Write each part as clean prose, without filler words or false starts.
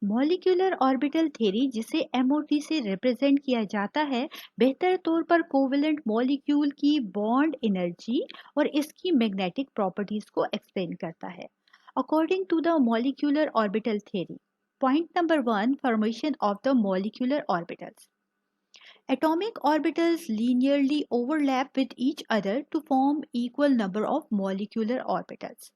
Molecular orbital theory, जिसे MOT से represent किया जाता है, बेहतर तौर पर कोवेलेंट मॉलिक्यूल की बॉन्ड एनर्जी और इसकी मैग्नेटिक प्रॉपर्टीज को एक्सप्लेन करता है। According to the molecular orbital theory, point number 1, formation of the molecular orbitals. Atomic orbitals linearly overlap with each other to form equal number of molecular orbitals.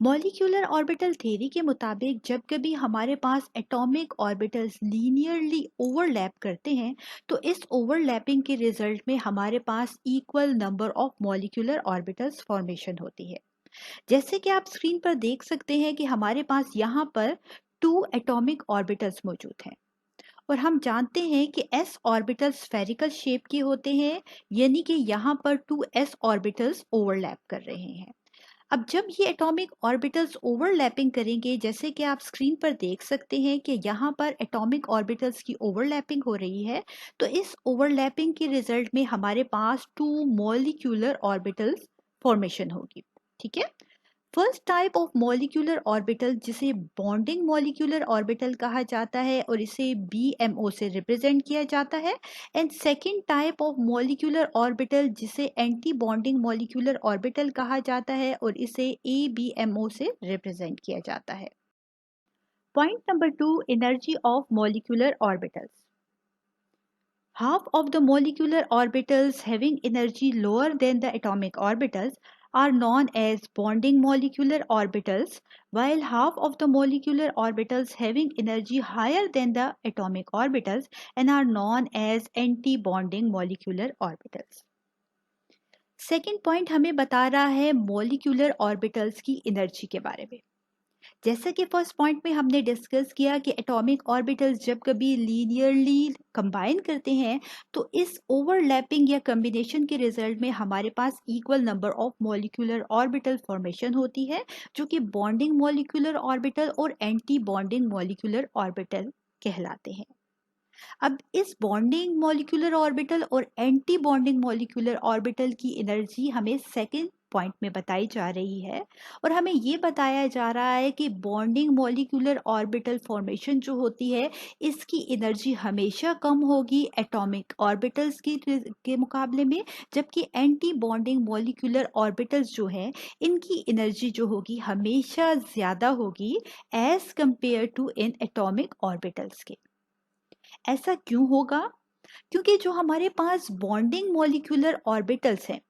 Molecular orbital theory के मुताबिक जब कभी हमारे पास atomic orbitals linearly overlap करते हैं तो इस ओवरलैपिंग के रिजल्ट में हमारे पास equal number of molecular orbitals formation होती है। जैसे कि आप स्क्रीन पर देख सकते हैं कि हमारे पास यहाँ पर 2 एटॉमिक ऑर्बिटल्स मौजूद हैं और हम जानते हैं कि s ऑर्बिटल्स स्फेरिकल शेप के होते हैं, यानी कि यहाँ पर 2s ऑर्बिटल्स ओवरलैप कर रहे हैं। अब जब ये एटॉमिक ऑर्बिटल्स ओवरलैपिंग करेंगे, जैसे कि आप स्क्रीन पर देख सकते हैं कि यहाँ पर एटॉमिक ऑर्बिटल्स की ओवरलैपिंग हो रही है, तो इस ओवरलैपिंग के रिजल्ट में हमारे पास 2 मॉलिक्यूलर ऑर्बिटल्स फॉर्मेशन होगी। ठीक है। First type of molecular orbital, जिसे बॉन्डिंग मॉलिक्यूलर ऑर्बिटल कहा जाता है और इसे BMO से रिप्रेजेंट किया जाता है। And second type of molecular orbital, जिसे एंटी बॉन्डिंग मॉलिक्यूलर ऑर्बिटल कहा जाता है और इसे ABMO से रिप्रेजेंट किया जाता है। Point number 2, energy of molecular orbitals. Half of the molecular orbitals having energy lower than the atomic orbitals are known as bonding molecular orbitals, while half of the molecular orbitals having energy higher than the atomic orbitals and are known as anti-bonding molecular orbitals. Second point हमें बता रहा है molecular orbitals की energy के बारे में। जैसा कि फर्स्ट पॉइंट में हमने डिस्कस किया कि एटॉमिक ऑर्बिटल्स जब कभी लीनियरली कंबाइन करते हैं तो इस ओवरलैपिंग या कॉम्बिनेशन के रिजल्ट में हमारे पास equal number of molecular orbital formation होती है, जो कि बॉन्डिंग मॉलिक्यूलर ऑर्बिटल और एंटी बॉन्डिंग मॉलिक्यूलर ऑर्बिटल कहलाते हैं। अब इस बॉन्डिंग मॉलिक्यूलर ऑर्बिटल और एंटी बॉन्डिंग मॉलिक्यूलर ऑर्बिटल की एनर्जी हमें सेकेंड पॉइंट में बताई जा रही है और हमें ये बताया जा रहा है कि बॉन्डिंग मॉलिक्यूलर ऑर्बिटल फॉर्मेशन जो होती है इसकी एनर्जी हमेशा कम होगी एटॉमिक ऑर्बिटल्स के मुकाबले में, जबकि एंटी बॉन्डिंग मॉलिक्यूलर ऑर्बिटल्स जो हैं इनकी एनर्जी जो होगी हमेशा ज़्यादा होगी as compare to in atomic orbitals के। ऐसा क्यों होगा? क्योंकि जो हमारे पास बॉन्डिंग मॉलिक्यूलर ऑर्बिटल्स हैं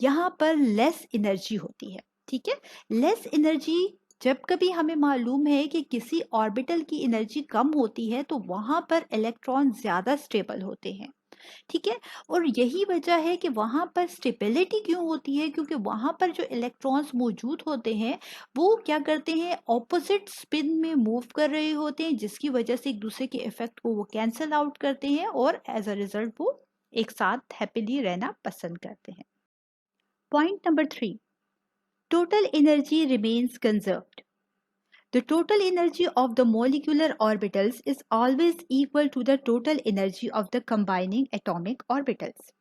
यहाँ पर लेस एनर्जी होती है। ठीक है। लेस एनर्जी, जब कभी हमें मालूम है कि किसी ऑर्बिटल की एनर्जी कम होती है तो वहां पर इलेक्ट्रॉन ज्यादा स्टेबल होते हैं। ठीक है। और यही वजह है कि वहां पर स्टेबिलिटी क्यों होती है, क्योंकि वहां पर जो इलेक्ट्रॉन्स मौजूद होते हैं वो क्या करते हैं, ऑपोजिट स्पिन में मूव कर रहे होते हैं, जिसकी वजह से एक दूसरे के इफेक्ट को वो कैंसल आउट करते हैं और एज अ रिजल्ट वो एक साथ हैप्पीली रहना पसंद करते हैं। Point number 3, total energy remains conserved. The total energy of the molecular orbitals is always equal to the total energy of the combining atomic orbitals.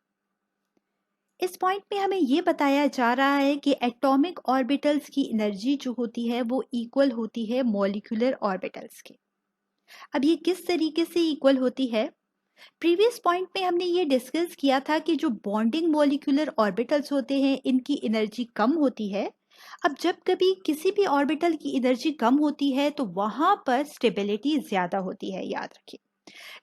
इस पॉइंट में हमें ये बताया जा रहा है कि एटॉमिक ऑर्बिटल्स की एनर्जी जो होती है वो इक्वल होती है मॉलिक्यूलर ऑर्बिटल्स के। अब ये किस तरीके से इक्वल होती है? प्रीवियस पॉइंट में हमने ये डिस्कस किया था कि जो बॉन्डिंग मॉलिक्यूलर ऑर्बिटल्स होते हैं इनकी एनर्जी कम होती है। अब जब कभी किसी भी ऑर्बिटल की एनर्जी कम होती है तो वहां पर स्टेबिलिटी ज्यादा होती है, याद रखिए।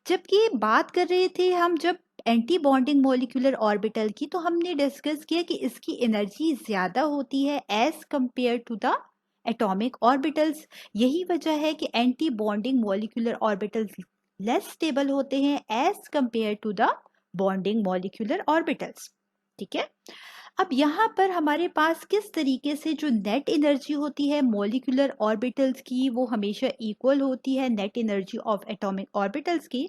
जबकि बात कर रहे थे हम जब एंटी बॉन्डिंग मॉलिक्यूलर ऑर्बिटल की, तो हमने डिस्कस किया कि इसकी एनर्जी ज्यादा होती है as compare to the atomic orbitals. यही वजह है कि anti bonding molecular orbitals less stable होते हैं as compare to the bonding molecular orbitals. ठीक है। अब यहाँ पर हमारे पास किस तरीके से जो नेट एनर्जी होती है मॉलिक्यूलर ऑर्बिटल्स की वो हमेशा इक्वल होती है net energy of atomic orbitals की।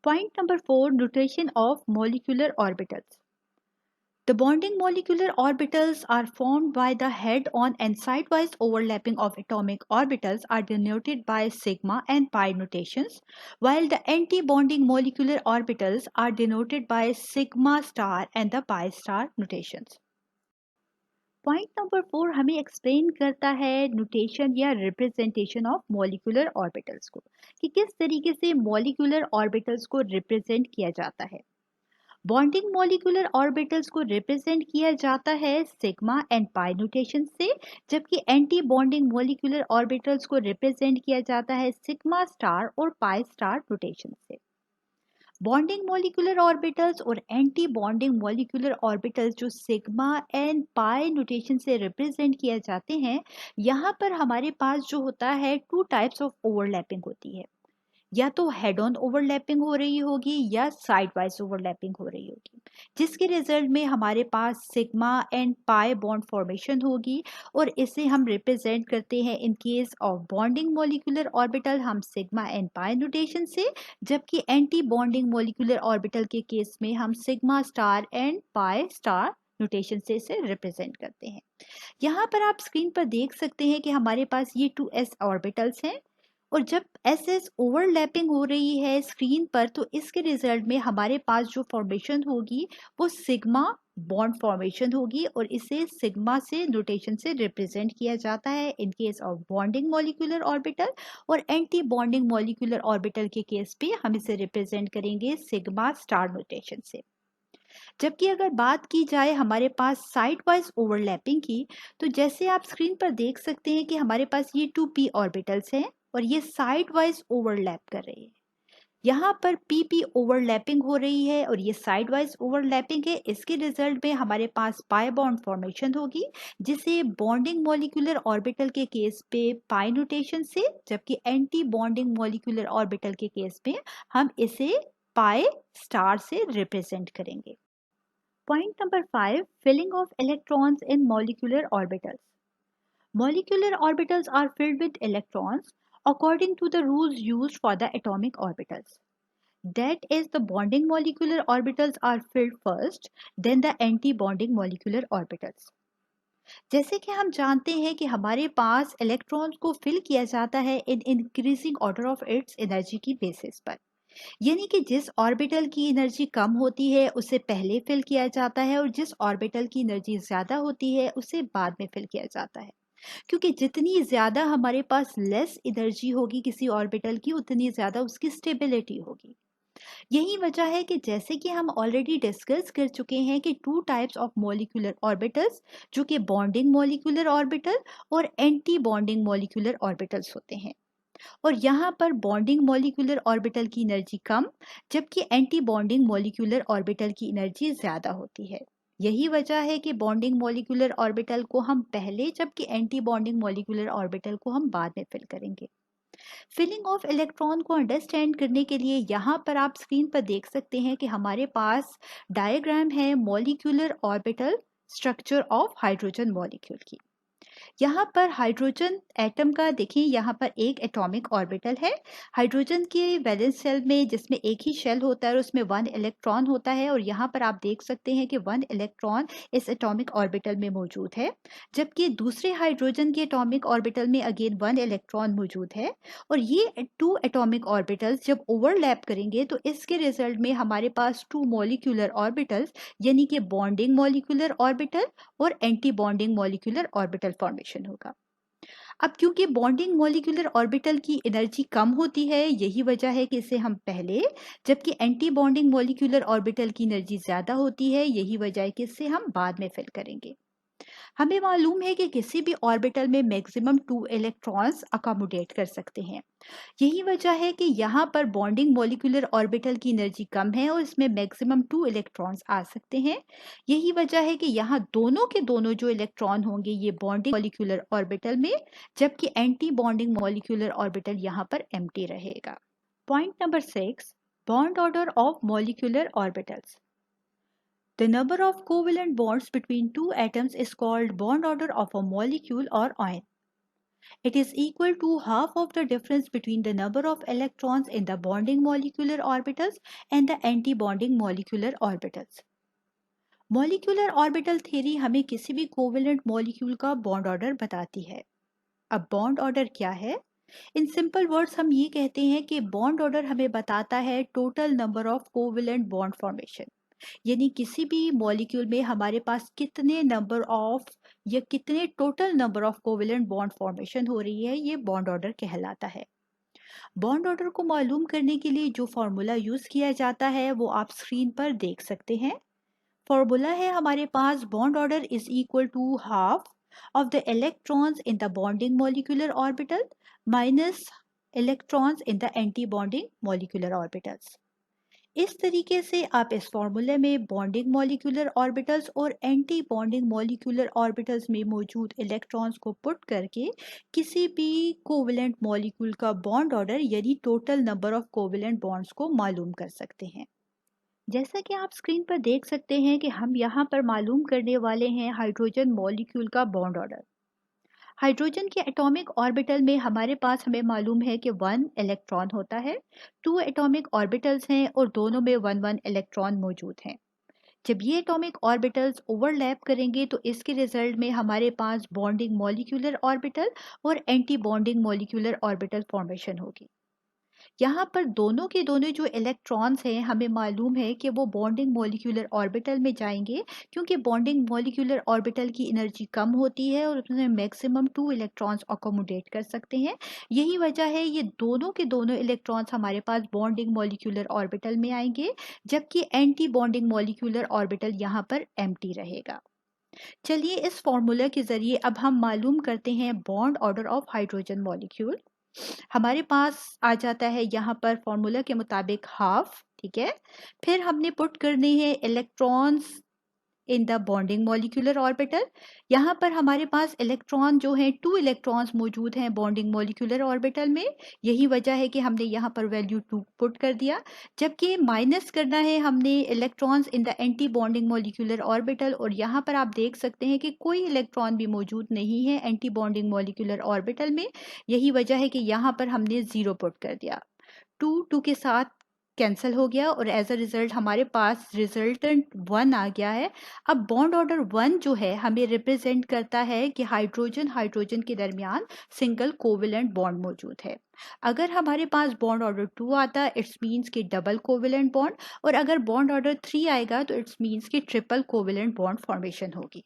Point number 4, notation of molecular orbitals. The bonding molecular orbitals are formed by the head-on and side-wise overlapping of atomic orbitals are denoted by sigma and pi notations, while the anti-bonding molecular orbitals are denoted by sigma star and the pi star notations. Point number 4 हमें explain करता है notation या representation of molecular orbitals को, कि किस तरीके से molecular orbitals को रिप्रेजेंट किया जाता है। बॉन्डिंग मॉलिक्यूलर ऑर्बिटल्स को रिप्रेजेंट किया जाता है सिग्मा एंड पाई नोटेशन से, जबकि एंटी बॉन्डिंग मॉलिक्यूलर ऑर्बिटल्स को रिप्रेजेंट किया जाता है सिग्मा स्टार और पाई स्टार नोटेशन से। बॉन्डिंग मॉलिक्यूलर ऑर्बिटल्स और एंटी बॉन्डिंग मॉलिक्यूलर ऑर्बिटल्स जो सिग्मा एंड पाई नोटेशन से रिप्रेजेंट किए जाते हैं, यहाँ पर हमारे पास जो होता है टू टाइप्स ऑफ ओवरलैपिंग होती है। या तो हेड ऑन ओवरलैपिंग हो रही होगी या साइड वाइज ओवरलैपिंग हो रही होगी, जिसके रिजल्ट में हमारे पास sigma and pi bond formation होगी, और इसे हम रिप्रेजेंट करते हैं in case of bonding molecular orbital हम सिग्मा एंड पाई नोटेशन से, जबकि एंटी बॉन्डिंग मॉलिक्यूलर ऑर्बिटल के केस में हम sigma star and pi star notation से इसे रिप्रेजेंट करते हैं। यहाँ पर आप स्क्रीन पर देख सकते हैं कि हमारे पास ये 2s ऑर्बिटल्स हैं, और जब एस एस ओवरलैपिंग हो रही है स्क्रीन पर, तो इसके रिजल्ट में हमारे पास जो फॉर्मेशन होगी वो सिग्मा बॉन्ड फॉर्मेशन होगी, और इसे सिग्मा से नोटेशन से रिप्रेजेंट किया जाता है इन case of bonding molecular orbital, और एंटी बॉन्डिंग मॉलिक्यूलर ऑर्बिटल के केस पे हम इसे रिप्रेजेंट करेंगे सिग्मा स्टार नोटेशन से। जबकि अगर बात की जाए हमारे पास साइड वाइज ओवरलैपिंग की, तो जैसे आप स्क्रीन पर देख सकते हैं कि हमारे पास ये 2p ऑर्बिटल्स हैं और ये साइड वाइज ओवरलैप कर रहे हैं। यहाँ पर pp ओवरलैपिंग हो रही है और ये साइड वाइज ओवरलैपिंग है। इसके रिजल्ट में हमारे पास पाई बॉन्ड फॉर्मेशन होगी, जिसे बॉन्डिंग मॉलिक्यूलर ऑर्बिटल के केस पे पाई नोटेशन से, जबकि एंटी बॉन्डिंग मॉलिक्यूलर ऑर्बिटल के केस में हम इसे पाई स्टार से रिप्रेजेंट करेंगे। Point number 5, filling of electrons in molecular orbitals. Molecular orbitals are filled with electrons according to the rules used for the atomic orbitals. That is, the bonding molecular orbitals are filled first, then the anti-bonding molecular orbitals. जैसे कि हम जानते हैं कि हमारे पास electrons को fill किया जाता है in increasing order of its energy की बेसिस पर, यानी कि जिस ऑर्बिटल की एनर्जी कम होती है उसे पहले फिल किया जाता है, और जिस ऑर्बिटल की एनर्जी ज़्यादा होती है उसे बाद में फिल किया जाता है। क्योंकि जितनी ज़्यादा हमारे पास लेस एनर्जी होगी किसी ऑर्बिटल की, उतनी ज़्यादा उसकी स्टेबिलिटी होगी। यही वजह है कि जैसे कि हम ऑलरेडी डिस्कस कर चुके हैं कि two types of molecular orbitals, जो कि बॉन्डिंग मॉलिक्यूलर ऑर्बिटल और एंटी बॉन्डिंग मॉलिक्यूलर ऑर्बिटल्स होते हैं। और यहाँ पर बॉन्डिंग मॉलिक्यूलर ऑर्बिटल की एनर्जी कम, जबकि एंटी बॉन्डिंग मॉलिक्यूलर ऑर्बिटल की एनर्जी ज़्यादा होती है। यही वजह है कि बॉन्डिंग मॉलिक्यूलर ऑर्बिटल को हम पहले, जबकि एंटी बॉन्डिंग मॉलिक्यूलर ऑर्बिटल को हम बाद में फिल करेंगे। फिलिंग ऑफ इलेक्ट्रॉन को अंडरस्टैंड करने के लिए यहाँ पर आप स्क्रीन पर देख सकते हैं कि हमारे पास डायग्राम है molecular orbital structure of hydrogen molecule की। यहाँ पर हाइड्रोजन एटम का देखिए, यहाँ पर एक एटॉमिक ऑर्बिटल है। हाइड्रोजन के वैलेंस शेल में, जिसमें एक ही शेल होता है और उसमें 1 इलेक्ट्रॉन होता है, और यहाँ पर आप देख सकते हैं कि 1 इलेक्ट्रॉन इस एटॉमिक ऑर्बिटल में मौजूद है, जबकि दूसरे हाइड्रोजन के एटॉमिक ऑर्बिटल में अगेन 1 इलेक्ट्रॉन मौजूद है। और ये 2 एटॉमिक ऑर्बिटल्स जब ओवरलैप करेंगे तो इसके रिजल्ट में हमारे पास 2 मॉलिक्यूलर ऑर्बिटल्स, यानी कि बॉन्डिंग मॉलिक्यूलर ऑर्बिटल और anti bonding molecular orbital formation होगा। अब क्योंकि बॉन्डिंग मॉलिक्यूलर ऑर्बिटल की एनर्जी कम होती है, यही वजह है कि इसे हम पहले, जबकि एंटी बॉन्डिंग मॉलिक्यूलर ऑर्बिटल की एनर्जी ज़्यादा होती है, यही वजह है कि इसे हम बाद में फिल करेंगे। हमें मालूम है कि किसी भी ऑर्बिटल में मैक्सिमम 2 इलेक्ट्रॉन्स अकोमोडेट कर सकते हैं। यही वजह है कि यहाँ पर बॉन्डिंग मॉलिक्यूलर ऑर्बिटल की एनर्जी कम है और इसमें मैक्सिमम 2 इलेक्ट्रॉन्स आ सकते हैं। यही वजह है कि यहाँ दोनों के दोनों जो इलेक्ट्रॉन होंगे ये बॉन्डिंग मॉलिक्यूलर ऑर्बिटल में, जबकि एंटी बॉन्डिंग मॉलिक्यूलर ऑर्बिटल यहाँ पर एम्प्टी रहेगा। Point number 6, bond order of molecular orbitals. The number of covalent bonds between two atoms is called bond order of a molecule or ion. It is equal to half of the difference between the number of electrons in the bonding molecular orbitals and the anti-bonding molecular orbitals. Molecular orbital theory हमें किसी भी covalent molecule का bond order बताती है। अब bond order क्या है? In simple words हम ये कहते हैं कि बॉन्ड ऑर्डर हमें बताता है total number of covalent bond formation, यानी किसी भी मॉलिक्यूल में हमारे पास कितने नंबर ऑफ या कितने total number of covalent bond formation हो रही है, ये बॉन्ड ऑर्डर कहलाता है। बॉन्ड ऑर्डर को मालूम करने के लिए जो फॉर्मूला यूज किया जाता है वो आप स्क्रीन पर देख सकते हैं। फॉर्मूला है हमारे पास bond order is equal to half of the electrons in the bonding molecular orbital minus electrons in the anti bonding molecular orbitals. इस तरीके से आप इस फॉर्मूले में बॉन्डिंग मॉलिक्यूलर ऑर्बिटल्स और एंटी बॉन्डिंग मॉलिक्यूलर ऑर्बिटल्स में मौजूद इलेक्ट्रॉन्स को पुट करके किसी भी कोवेलेंट मॉलिक्यूल का बॉन्ड ऑर्डर यानी total number of covalent bonds को मालूम कर सकते हैं। जैसा कि आप स्क्रीन पर देख सकते हैं कि हम यहाँ पर मालूम करने वाले हैं हाइड्रोजन मॉलिक्यूल का बॉन्ड ऑर्डर। हाइड्रोजन के एटॉमिक ऑर्बिटल में हमारे पास हमें मालूम है कि 1 इलेक्ट्रॉन होता है, 2 एटॉमिक ऑर्बिटल्स हैं और दोनों में 1 1 इलेक्ट्रॉन मौजूद हैं। जब ये एटॉमिक ऑर्बिटल्स ओवरलैप करेंगे तो इसके रिजल्ट में हमारे पास बॉन्डिंग मॉलिक्यूलर ऑर्बिटल और anti bonding molecular orbital formation होगी। यहाँ पर दोनों के दोनों जो इलेक्ट्रॉन्स हैं हमें मालूम है कि वो बॉन्डिंग मॉलिक्यूलर ऑर्बिटल में जाएंगे, क्योंकि बॉन्डिंग मॉलिक्यूलर ऑर्बिटल की एनर्जी कम होती है और उसमें मैक्सिमम 2 इलेक्ट्रॉन्स अकोमोडेट कर सकते हैं। यही वजह है ये दोनों के दोनों इलेक्ट्रॉन्स हमारे पास बॉन्डिंग मॉलिक्यूलर ऑर्बिटल में आएंगे, जबकि एंटी बॉन्डिंग मॉलिक्यूलर ऑर्बिटल यहाँ पर एम्प्टी रहेगा। चलिए इस फॉर्मूला के जरिए अब हम मालूम करते हैं bond order of hydrogen molecule. हमारे पास आ जाता है यहाँ पर फॉर्मूला के मुताबिक हाफ, ठीक है। फिर हमने पुट करने हैं electrons in the bonding molecular orbital. यहाँ पर हमारे पास इलेक्ट्रॉन जो हैं 2 इलेक्ट्रॉन्स मौजूद हैं बॉन्डिंग मॉलिक्यूलर ऑर्बिटल में। यही वजह है कि हमने यहाँ पर वैल्यू 2 पुट कर दिया, जबकि माइनस करना है हमने electrons in the anti bonding molecular orbital, और यहाँ पर आप देख सकते हैं कि कोई इलेक्ट्रॉन भी मौजूद नहीं है एंटी बॉन्डिंग मॉलिक्यूलर ऑर्बिटल में। यही वजह है कि यहाँ पर हमने 0 पुट कर दिया। 2 के साथ कैंसिल हो गया और एज अ रिजल्ट हमारे पास रिजल्टेंट 1 आ गया है। अब बॉन्ड ऑर्डर 1 जो है हमें रिप्रेजेंट करता है कि हाइड्रोजन हाइड्रोजन के दरमियान सिंगल कोवेलेंट बॉन्ड मौजूद है। अगर हमारे पास बॉन्ड ऑर्डर 2 आता है इट्स मीन्स कि डबल कोवेलेंट बॉन्ड, और अगर बॉन्ड ऑर्डर 3 आएगा तो इट्स मीन्स कि ट्रिपल कोवेलेंट बॉन्ड फॉर्मेशन होगी।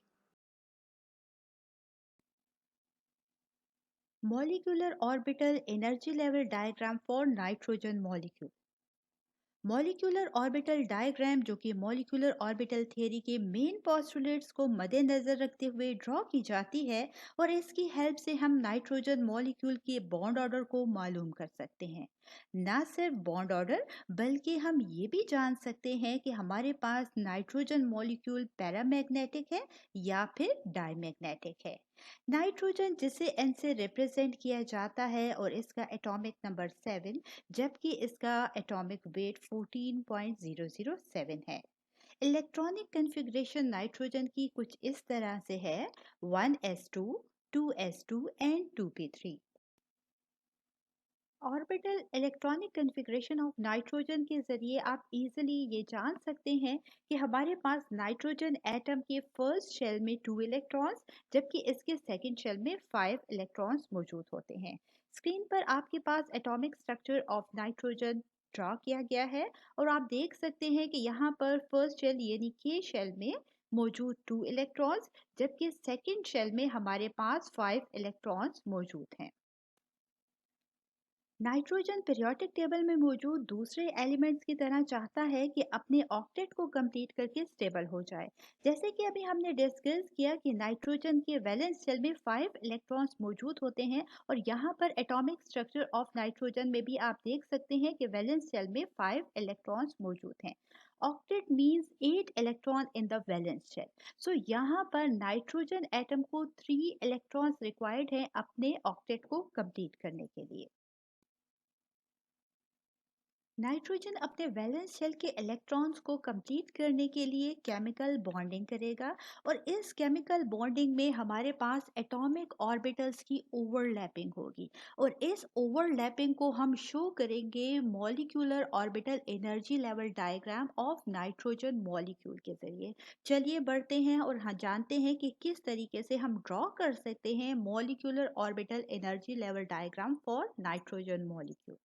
Molecular orbital energy level diagram for nitrogen molecule. Molecular orbital diagram, जो कि मॉलिक्यूलर ऑर्बिटल थ्योरी के मेन पोस्टुलेट्स को मद्देनजर रखते हुए ड्रॉ की जाती है, और इसकी हेल्प से हम नाइट्रोजन मॉलिक्यूल के बॉन्ड ऑर्डर को मालूम कर सकते हैं। ना सिर्फ बॉन्ड ऑर्डर, बल्कि हम ये भी जान सकते हैं कि हमारे पास नाइट्रोजन मॉलिक्यूल पैरामैग्नेटिक है या फिर डायमैग्नेटिक है। नाइट्रोजन जिसे N से रिप्रेजेंट किया जाता है और इसका एटॉमिक नंबर 7, जबकि इसका एटॉमिक वेट 14.007 है। इलेक्ट्रॉनिक कन्फिग्रेशन नाइट्रोजन की कुछ इस तरह से है: 1s2, 2s2 and 2p3। Orbital electronic configuration of nitrogen के जरिए आप इजीली ये जान सकते हैं कि हमारे पास नाइट्रोजन एटम के फर्स्ट शेल में 2 इलेक्ट्रॉन्स, जबकि इसके सेकंड शेल में 5 इलेक्ट्रॉन्स मौजूद होते हैं। स्क्रीन पर आपके पास atomic structure of nitrogen draw किया गया है, और आप देख सकते हैं कि यहाँ पर फर्स्ट शेल यानी के शेल में मौजूद 2 इलेक्ट्रॉन्स, जबकि सेकंड शेल में हमारे पास 5 इलेक्ट्रॉन्स मौजूद हैं। नाइट्रोजन पीरियोडिक टेबल में मौजूद दूसरे एलिमेंट्स की तरह चाहता है कि अपने ऑक्टेट को कंप्लीट करके स्टेबल हो जाए। जैसे कि अभी हमने डिस्कस किया कि नाइट्रोजन के वैलेंस शेल में 5 इलेक्ट्रॉन्स मौजूद होते हैं, और यहाँ पर एटॉमिक स्ट्रक्चर ऑफ नाइट्रोजन में भी आप देख सकते हैं कि वैलेंस शेल में 5 इलेक्ट्रॉन्स मौजूद हैं। Octet means 8 electron in the valence shell. So यहाँ पर नाइट्रोजन एटम को 3 इलेक्ट्रॉन्स रिक्वायर्ड हैं अपने ऑक्टेट को कंप्लीट करने के लिए। नाइट्रोजन अपने वैलेंस शेल के इलेक्ट्रॉन्स को कंप्लीट करने के लिए केमिकल बॉन्डिंग करेगा, और इस केमिकल बॉन्डिंग में हमारे पास एटॉमिक ऑर्बिटल्स की ओवरलैपिंग होगी, और इस ओवरलैपिंग को हम शो करेंगे molecular orbital energy level diagram of nitrogen molecule के जरिए। चलिए बढ़ते हैं और हाँ जानते हैं कि किस तरीके से हम ड्रॉ कर सकते हैं molecular orbital energy level diagram for nitrogen molecule.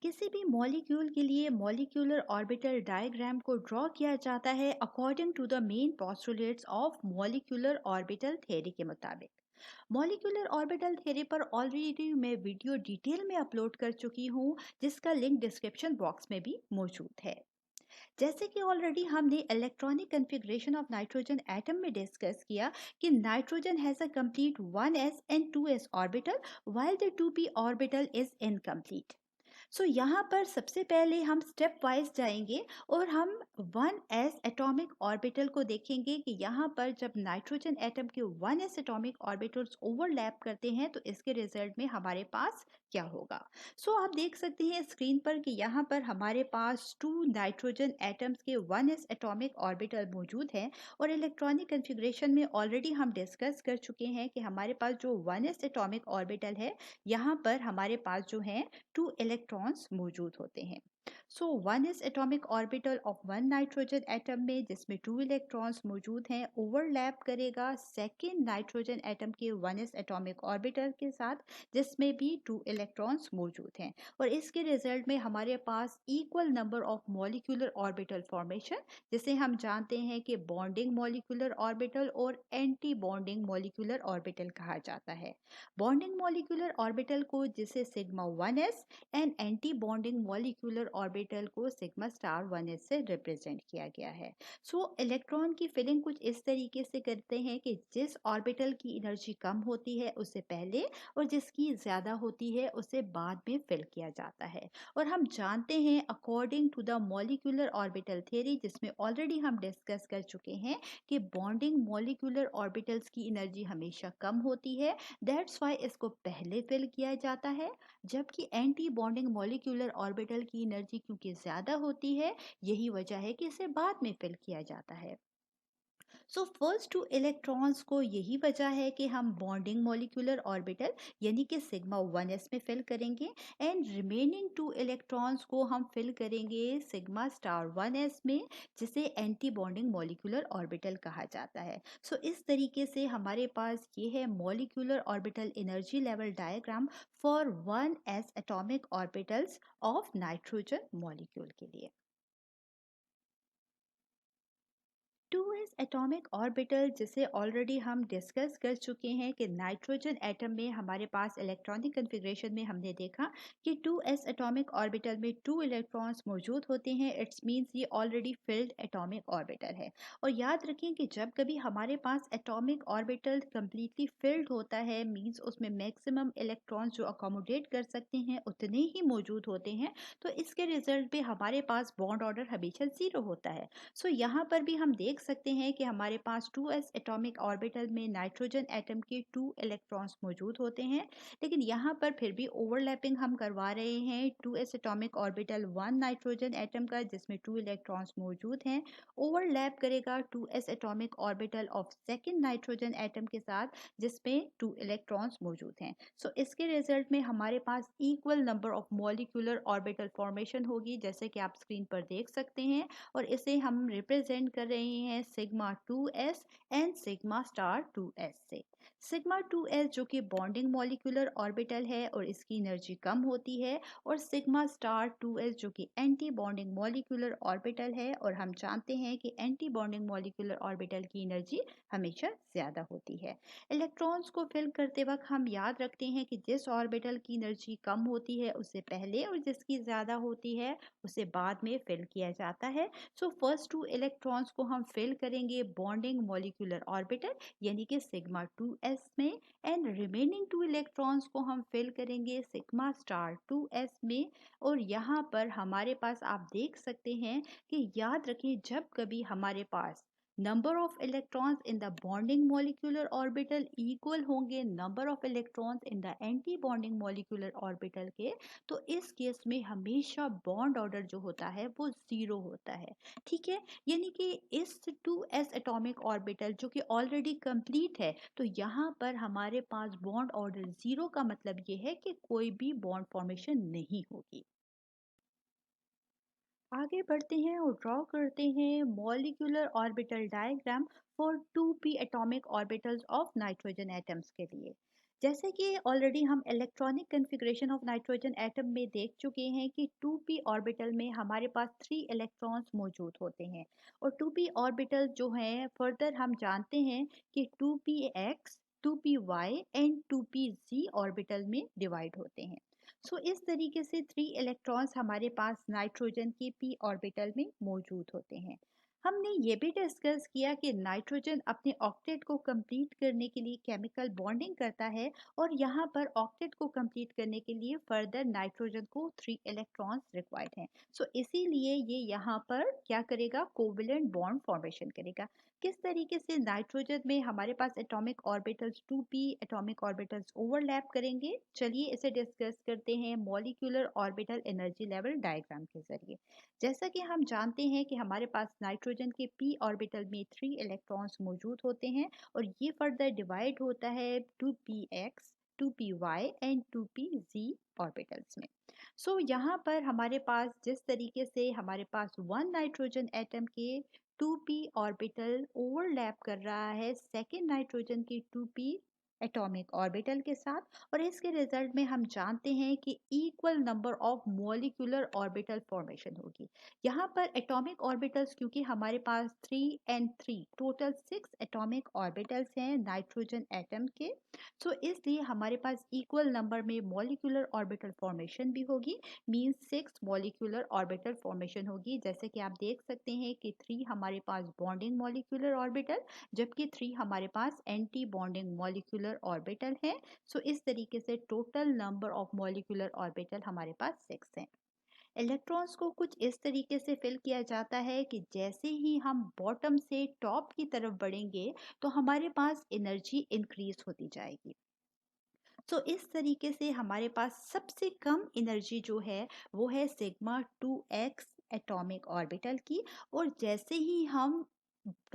किसी भी मॉलिक्यूल के लिए मॉलिक्यूलर ऑर्बिटल डायग्राम को ड्रॉ किया जाता है according to the main postulates of molecular orbital theory के मुताबिक। मॉलिक्यूलर ऑर्बिटल थ्योरी पर ऑलरेडी मैं वीडियो डिटेल में अपलोड कर चुकी हूँ, जिसका लिंक डिस्क्रिप्शन बॉक्स में भी मौजूद है। जैसे कि ऑलरेडी हमने electronic configuration of nitrogen atom में डिस्कस किया कि nitrogen has a complete 1s and 2s orbital while the 2p orbital is incomplete. यहाँ पर सबसे पहले हम स्टेप वाइज जाएंगे और हम 1s एटॉमिक ऑर्बिटल को देखेंगे कि यहाँ पर जब नाइट्रोजन एटम के 1s एटॉमिक ऑर्बिटल्स ओवरलैप करते हैं तो इसके रिजल्ट में हमारे पास क्या होगा। आप देख सकते हैं स्क्रीन पर कि यहाँ पर हमारे पास 2 नाइट्रोजन एटम्स के 1s एटॉमिक ऑर्बिटल मौजूद हैं और इलेक्ट्रॉनिक कॉन्फ़िगरेशन में ऑलरेडी हम डिस्कस कर चुके हैं कि हमारे पास जो 1s एटॉमिक ऑर्बिटल है, यहाँ पर हमारे पास जो है 2 इलेक्ट्रॉन्स मौजूद होते हैं। 1s atomic orbital of 1 nitrogen atom में जिसमें 2 इलेक्ट्रॉन्स मौजूद हैं ओवरलैप करेगा सेकेंड नाइट्रोजन एटम के 1s एटॉमिक ऑर्बिटल के साथ, जिसमें भी 2 इलेक्ट्रॉन्स मौजूद हैं और इसके रिजल्ट में हमारे पास equal number of molecular orbital formation, जिसे हम जानते हैं कि बॉन्डिंग मॉलिक्यूलर ऑर्बिटल और एंटी बॉन्डिंग मॉलिक्यूलर ऑर्बिटल कहा जाता है। बॉन्डिंग मॉलिक्यूलर ऑर्बिटल को जिसे sigma 1s and anti bonding molecular orbital को सिग्मा स्टार 1s से रिप्रेजेंट किया गया है। इलेक्ट्रॉन की फिलिंग कुछ इस तरीके से करते हैं कि जिस ऑर्बिटल की एनर्जी कम होती है उसे पहले और जिसकी ज्यादा होती है उसे बाद में फिल किया जाता है। और हम जानते हैं according to the molecular orbital theory, जिसमें ऑलरेडी हम डिस्कस कर चुके हैं कि बॉन्डिंग मॉलिक्यूलर ऑर्बिटल्स की एनर्जी हमेशा कम होती है, दैट्स वाई इसको पहले फिल किया जाता है, जबकि एंटी बॉन्डिंग मॉलिक्यूलर ऑर्बिटल की एनर्जी क्योंकि ज्यादा होती है, यही वजह है कि इसे बाद में फिल किया जाता है। फर्स्ट 2 इलेक्ट्रॉन्स को यही वजह है कि हम बॉन्डिंग मॉलिक्यूलर ऑर्बिटल यानी कि सिग्मा 1s में फिल करेंगे एंड रिमेनिंग 2 इलेक्ट्रॉन्स को हम फिल करेंगे सिग्मा स्टार 1s में, जिसे एंटी बॉन्डिंग मॉलिक्यूलर ऑर्बिटल कहा जाता है। इस तरीके से हमारे पास ये है molecular orbital energy level diagram for 1s atomic orbitals of nitrogen molecule के लिए। 2s एटॉमिक ऑर्बिटल जिसे ऑलरेडी हम डिस्कस कर चुके हैं कि नाइट्रोजन एटम में हमारे पास इलेक्ट्रॉनिक कॉन्फ़िगरेशन में हमने देखा कि 2s एटॉमिक ऑर्बिटल में 2 इलेक्ट्रॉन्स मौजूद होते हैं। इट्स मींस ये ऑलरेडी फिल्ड एटॉमिक ऑर्बिटल है। और याद रखें कि जब कभी हमारे पास एटॉमिक ऑर्बिटल कंप्लीटली फिल्ड होता है, मींस उसमें मैक्सिमम इलेक्ट्रॉन्स जो अकोमोडेट कर सकते हैं उतने ही मौजूद होते हैं, तो इसके रिजल्ट में हमारे पास बॉन्ड ऑर्डर हमेशा 0 होता है। यहाँ पर भी हम देख सकते हैं कि हमारे पास 2s एटॉमिक ऑर्बिटल में नाइट्रोजन एटम के 2 इलेक्ट्रॉन्स मौजूद होते हैं, लेकिन यहाँ पर फिर भी ओवरलैपिंग हम करवा रहे हैं 2s atomic orbital 1 nitrogen atom का, जिसमें 2 इलेक्ट्रॉन्स मौजूद हैं, ओवरलैप करेगा 2s atomic orbital of second nitrogen atom के साथ, जिसमें 2 इलेक्ट्रॉन्स मौजूद हैं। इसके रिजल्ट में हमारे पास equal number of molecular orbital formation होगी, जैसे कि आप स्क्रीन पर देख सकते हैं, और इसे हम रिप्रेजेंट कर रहे हैं sigma 2s and sigma star 2s से। सिग्मा 2s जो कि बॉन्डिंग मॉलिक्यूलर ऑर्बिटल है और इसकी एनर्जी कम होती है, और सिग्मा स्टार 2s जो कि एंटी बॉन्डिंग मॉलिक्यूलर ऑर्बिटल है, और हम जानते हैं कि एंटी बॉन्डिंग मॉलिक्यूलर ऑर्बिटल की एनर्जी हमेशा ज्यादा होती है। इलेक्ट्रॉन्स को फिल करते वक्त हम याद रखते हैं कि जिस ऑर्बिटल की एनर्जी कम होती है उसे पहले और जिसकी ज्यादा होती है उसे बाद में फिल किया जाता है। फर्स्ट 2 इलेक्ट्रॉन्स को हम फिल करेंगे बॉन्डिंग मॉलिक्यूलर ऑर्बिटल यानी कि सिग्मा 2s में, एंड रिमेनिंग 2 इलेक्ट्रॉन्स को हम फिल करेंगे सिग्मा स्टार 2s में। और यहाँ पर हमारे पास आप देख सकते हैं कि याद रखें जब कभी हमारे पास number of electrons in the bonding molecular orbital equal होंगे number of electrons in the anti bonding molecular orbital के, तो इस केस में हमेशा बॉन्ड ऑर्डर जो होता है वो 0 होता है। ठीक है, यानी कि इस 2s एटॉमिक ऑर्बिटल जो कि ऑलरेडी कंप्लीट है, तो यहाँ पर हमारे पास बॉन्ड ऑर्डर 0 का मतलब ये है कि कोई भी बॉन्ड फॉर्मेशन नहीं होगी। आगे बढ़ते हैं और ड्रॉ करते हैं molecular orbital diagram for 2p atomic orbitals of nitrogen atoms के लिए। जैसे कि ऑलरेडी हम electronic configuration of nitrogen atom में देख चुके हैं कि 2p ऑर्बिटल में हमारे पास 3 इलेक्ट्रॉन्स मौजूद होते हैं और 2p ऑर्बिटल जो हैं फर्दर हम जानते हैं कि 2px 2py and 2pz orbital में डिवाइड होते हैं। सो इस तरीके से 3 इलेक्ट्रॉन्स हमारे पास नाइट्रोजन के p ऑर्बिटल में मौजूद होते हैं। हमने ये भी डिस्कस किया कि नाइट्रोजन अपने ऑक्टेट को कंप्लीट करने के लिए केमिकल बॉन्डिंग करता है और यहाँ पर ऑक्टेट को कंप्लीट करने के लिए फर्दर नाइट्रोजन को 3 इलेक्ट्रॉन्स रिक्वायर्ड हैं। सो इसीलिए ये यहाँ पर क्या करेगा, कोवलेंट बॉन्ड फॉर्मेशन करेगा। किस तरीके से नाइट्रोजन में हमारे पास atomic orbitals 2p atomic orbitals overlap करेंगे, चलिए इसे डिस्कस करते हैं molecular orbital energy level diagram के जरिए। जैसा कि हम जानते हैं कि हमारे पास नाइट्रोजन के p ऑर्बिटल में 3 इलेक्ट्रॉन्स मौजूद होते हैं और ये फर्दर डिवाइड होता है 2px 2py and 2pz orbitals में। सो यहाँ पर हमारे पास जिस तरीके से हमारे पास वन नाइट्रोजन एटम के 2p ऑर्बिटल ओवरलैप कर रहा है सेकेंड नाइट्रोजन की 2p एटॉमिक ऑर्बिटल के साथ, और इसके रिजल्ट में हम जानते हैं कि equal number of molecular orbital formation होगी। यहाँ पर एटॉमिक ऑर्बिटल्स क्योंकि हमारे पास 3 एंड 3 टोटल 6 एटॉमिक ऑर्बिटल्स हैं नाइट्रोजन एटम के, सो इसलिए हमारे पास इक्वल नंबर में मॉलिक्यूलर ऑर्बिटल फॉर्मेशन भी होगी, मींस 6 मॉलिक्यूलर ऑर्बिटल फॉर्मेशन होगी। जैसे कि आप देख सकते हैं कि 3 हमारे पास बॉन्डिंग मॉलिक्यूलर ऑर्बिटल जबकि 3 हमारे पास एंटी बॉन्डिंग मॉलिक्यूलर ऑर्बिटल है। सो इस तरीके से total number of molecular orbital हमारे पास 6 हैं। इलेक्ट्रॉन्स को कुछ इस तरीके से फिल किया जाता है कि जैसे ही हम बॉटम से टॉप की तरफ बढ़ेंगे तो हमारे पास एनर्जी इंक्रीज होती जाएगी। तो इस तरीके से हमारे पास सबसे कम एनर्जी जो है वो है सिग्मा 2x एटॉमिक ऑर्बिटल की, और जैसे ही हम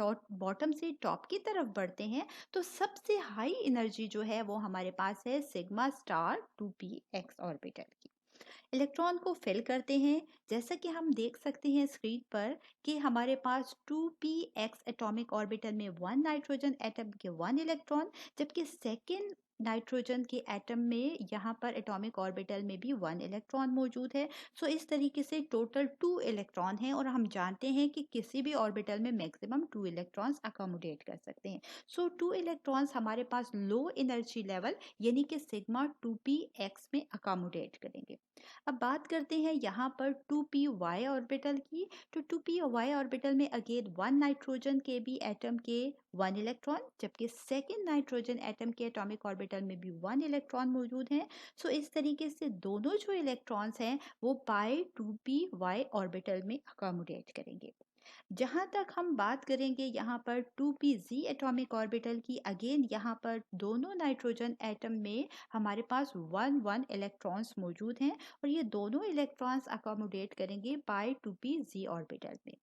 बॉटम से टॉप की तरफ बढ़ते हैं तो सबसे हाई एनर्जी जो है वो हमारे पास है सिग्मा स्टार 2px ऑर्बिटल की। इलेक्ट्रॉन को फिल करते हैं, जैसा कि हम देख सकते हैं स्क्रीन पर कि हमारे पास 2px एटॉमिक ऑर्बिटल में 1 नाइट्रोजन एटम के 1 इलेक्ट्रॉन, जबकि सेकेंड नाइट्रोजन के एटम में यहाँ पर एटॉमिक ऑर्बिटल में भी 1 इलेक्ट्रॉन मौजूद है। सो इस तरीके से टोटल 2 इलेक्ट्रॉन हैं और हम जानते हैं कि किसी भी ऑर्बिटल में मैक्सिमम 2 इलेक्ट्रॉन्स अकोमोडेट कर सकते हैं। सो 2 इलेक्ट्रॉन्स हमारे पास लो एनर्जी लेवल यानी कि सिग्मा 2px में अकोमोडेट करेंगे। अब बात करते हैं यहाँ पर 2py ऑर्बिटल की। तो 2py ऑर्बिटल में अगेन 1 नाइट्रोजन के भी एटम के 1 इलेक्ट्रॉन, जबकि सेकेंड नाइट्रोजन एटम के एटॉमिक ऑर्बिटल में भी 1 इलेक्ट्रॉन मौजूद है। सो इस तरीके से दोनों जो इलेक्ट्रॉन्स हैं वो पाई 2py ऑर्बिटल में अकोमोडेट करेंगे। जहाँ तक हम बात करेंगे यहाँ पर 2pz एटॉमिक ऑर्बिटल की, अगेन यहाँ पर दोनों नाइट्रोजन एटम में हमारे पास 1 इलेक्ट्रॉन्स मौजूद हैं और ये दोनों इलेक्ट्रॉन्स अकोमोडेट करेंगे पाई 2pz ऑर्बिटल में।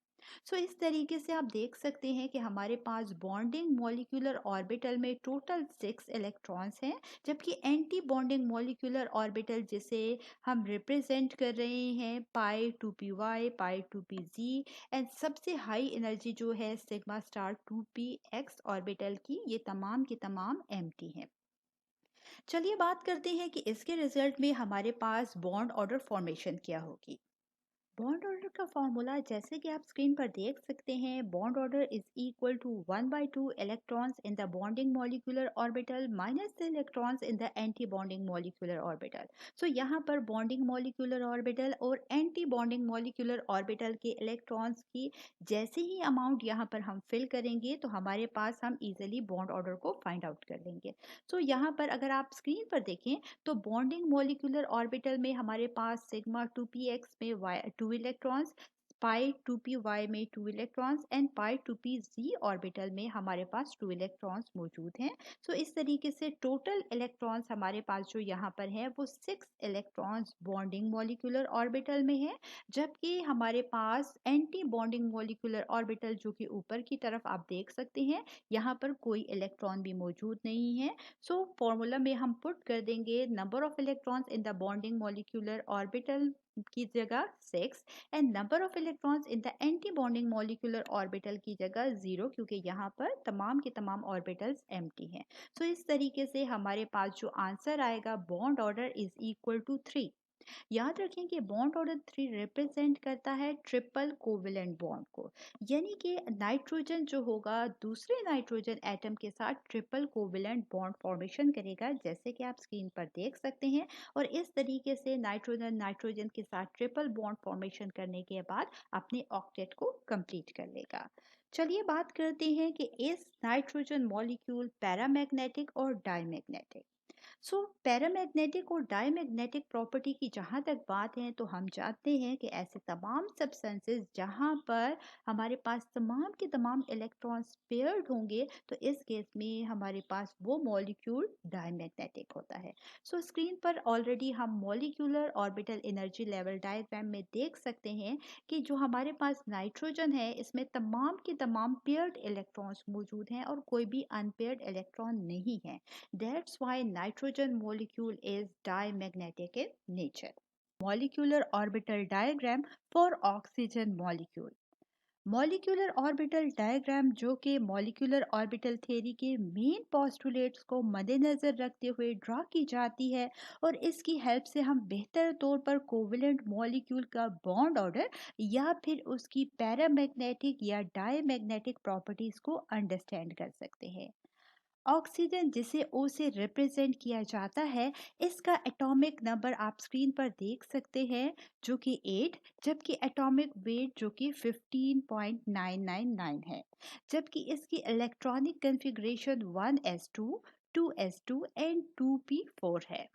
सो इस तरीके से आप देख सकते हैं कि हमारे पास बॉन्डिंग मॉलिक्यूलर ऑर्बिटल में टोटल 6 इलेक्ट्रॉन्स हैं, जबकि एंटी बॉन्डिंग मॉलिक्यूलर ऑर्बिटल जिसे हम रिप्रेजेंट कर रहे हैं पाई 2py पाई 2pz एंड सबसे हाई एनर्जी जो है सिग्मा स्टार 2px ऑर्बिटल की, ये तमाम की तमाम एम्प्टी हैं। चलिए बात करते हैं कि इसके रिजल्ट में हमारे पास बॉन्ड ऑर्डर फॉर्मेशन क्या होगी। बॉन्ड ऑर्डर का फॉर्मूला जैसे कि आप स्क्रीन पर देख सकते हैं, bond order is equal to 1/2 electrons in the bonding molecular orbital minus the electrons in the anti bonding molecular orbital. So यहाँ पर बॉन्डिंग मॉलिक्यूलर ऑर्बिटल और एंटी बॉन्डिंग मॉलिक्यूलर ऑर्बिटल के इलेक्ट्रॉन्स की जैसे ही अमाउंट यहाँ पर हम फिल करेंगे तो हमारे पास हम इजिली बॉन्ड ऑर्डर को फाइंड आउट कर लेंगे। सो यहाँ पर अगर आप स्क्रीन पर देखें तो बॉन्डिंग मॉलिक्यूलर ऑर्बिटल में हमारे पास सिग्मा 2px में 2 इलेक्ट्रॉन्स, पाई 2py में 2 electrons and pi 2pz orbital में हमारे पास 2 इलेक्ट्रॉन्स मौजूद हैं। सो इस तरीके से टोटल इलेक्ट्रॉन्स हमारे पास जो यहाँ पर है वो 6 इलेक्ट्रॉन्स बॉन्डिंग मॉलिक्यूलर ऑर्बिटल में है, जबकि हमारे पास एंटी बॉन्डिंग मॉलिक्यूलर ऑर्बिटल जो कि ऊपर की तरफ आप देख सकते हैं यहाँ पर कोई इलेक्ट्रॉन भी मौजूद नहीं है। सो फॉर्मूला में हम पुट कर देंगे number of electrons in the bonding molecular orbital की जगह 6 and number of electrons in the anti bonding molecular orbital की जगह 0, क्योंकि यहाँ पर तमाम के तमाम ऑर्बिटल्स एम्प्टी हैं। सो इस तरीके से हमारे पास जो आंसर आएगा bond order is equal to 3। याद रखें कि बॉन्ड ऑर्डर 3 रिप्रेजेंट करता है ट्रिपल कोवेलेंट बॉन्ड को, यानी कि नाइट्रोजन जो होगा दूसरे नाइट्रोजन एटम के साथ ट्रिपल कोवेलेंट बॉन्ड फॉर्मेशन करेगा, जैसे कि आप स्क्रीन पर देख सकते हैं। और इस तरीके से नाइट्रोजन नाइट्रोजन के साथ ट्रिपल बॉन्ड फॉर्मेशन करने के बाद अपने ऑक्टेट को कंप्लीट कर लेगा। चलिए बात करते हैं कि इस नाइट्रोजन मॉलिक्यूल पैरामैग्नेटिक और डायमैग्नेटिक। पैरामैग्नेटिक और डायमैग्नेटिक प्रॉपर्टी की जहाँ तक बात है, तो हम जानते हैं कि ऐसे तमाम सब्सटेंसेस जहाँ पर हमारे पास तमाम के तमाम इलेक्ट्रॉन्स पेयर्ड होंगे, तो इस केस में हमारे पास वो मॉलिक्यूल डायमैग्नेटिक होता है। स्क्रीन पर ऑलरेडी हम molecular orbital energy level diagram में देख सकते हैं कि जो हमारे पास नाइट्रोजन है, इसमें तमाम के तमाम पेयर्ड इलेक्ट्रॉन्स मौजूद हैं और कोई भी अनपेयर्ड इलेक्ट्रॉन नहीं है। That's why nitrogen molecule is diamagnetic in nature. Molecular orbital diagram for oxygen molecule. Molecular orbital diagram, जो कि मॉलिक्यूलर ऑर्बिटल थ्योरी के मेन पोस्टुलेट्स को मद्देनजर रखते हुए ड्रा की जाती है, और इसकी हेल्प से हम बेहतर तौर पर कोवेलेंट मॉलिक्यूल का बॉन्ड ऑर्डर या फिर उसकी पैरामैग्नेटिक या डायमैग्नेटिक प्रॉपर्टीज को अंडरस्टैंड कर सकते हैं। ऑक्सीजन, जिसे O से रिप्रेजेंट किया जाता है, इसका एटॉमिक नंबर आप स्क्रीन पर देख सकते हैं, जो कि 8, जबकि एटॉमिक वेट जो कि 15.999 है, जबकि इसकी electronic configuration 1s2, 2s2 and 2p4 है।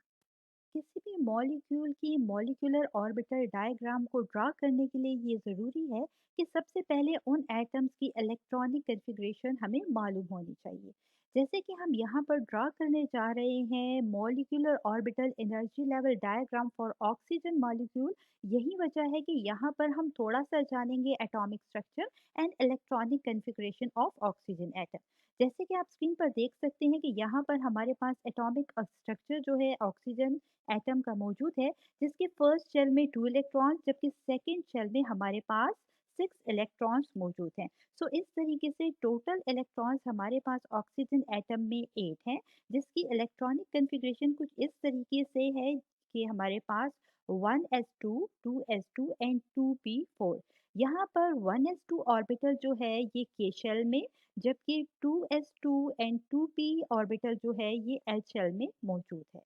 किसी भी मॉलिक्यूल की मॉलिक्यूलर ऑर्बिटल डायग्राम को ड्रा करने के लिए ये ज़रूरी है कि सबसे पहले उन एटम्स की इलेक्ट्रॉनिक कॉन्फ़िगरेशन हमें मालूम होनी चाहिए। जैसे कि हम यहाँ पर ड्रा करने जा रहे हैं molecular orbital energy level diagram for oxygen molecule. यही वजह है कि यहाँ पर हम थोड़ा सा जानेंगे atomic structure and electronic configuration of oxygen atom. जैसे कि आप स्क्रीन पर देख सकते हैं कि यहाँ पर हमारे पास एटॉमिक स्ट्रक्चर जो है ऑक्सीजन एटम का मौजूद है, जिसके फर्स्ट शेल में 2 इलेक्ट्रॉन्स, जबकि सेकंड शेल में हमारे पास 6 इलेक्ट्रॉन्स मौजूद हैं। इस तरीके से टोटल इलेक्ट्रॉन्स हमारे पास ऑक्सीजन एटम में 8 हैं, जिसकी इलेक्ट्रॉनिक कॉन्फ़िगरेशन कुछ इस तरीके से है कि हमारे पास 1s2, 2s2 एंड 2p4। यहाँ पर 1s2 ऑर्बिटल जो है ये k शेल में, जबकि 2s2 एंड 2p ऑर्बिटल जो है ये l शेल में मौजूद है।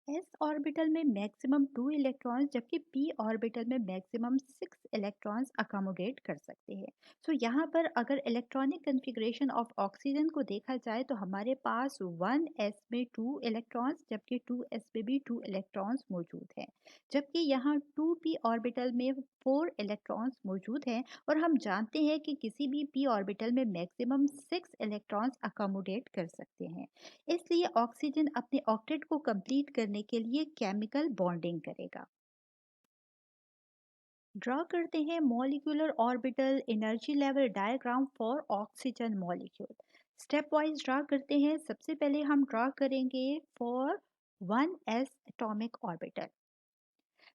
एस ऑर्बिटल में मैक्सिमम 2 इलेक्ट्रॉन्स, जबकि पी ऑर्बिटल में मैक्सिमम 6 इलेक्ट्रॉन्स अकोमोडेट कर सकते हैं। यहाँ पर अगर इलेक्ट्रॉनिक कॉन्फ़िगरेशन ऑफ ऑक्सीजन को देखा जाए, तो हमारे पास 1s में 2 इलेक्ट्रॉन्स, जबकि 2s में भी 2 इलेक्ट्रॉन्स मौजूद हैं, जबकि यहाँ 2p ऑर्बिटल में 4 इलेक्ट्रॉन्स मौजूद हैं। और हम जानते हैं कि किसी भी p ऑर्बिटल में मैक्सिमम 6 इलेक्ट्रॉन्स अकोमोडेट कर सकते हैं। इसलिए ऑक्सीजन अपने ऑक्टेट को कंप्लीट करने के लिए केमिकल बॉन्डिंग करेगा। ड्रॉ करते हैं molecular orbital energy level diagram for oxygen molecule. Step wise draw करते हैं। सबसे पहले हम ड्रॉ करेंगे for 1s atomic orbital.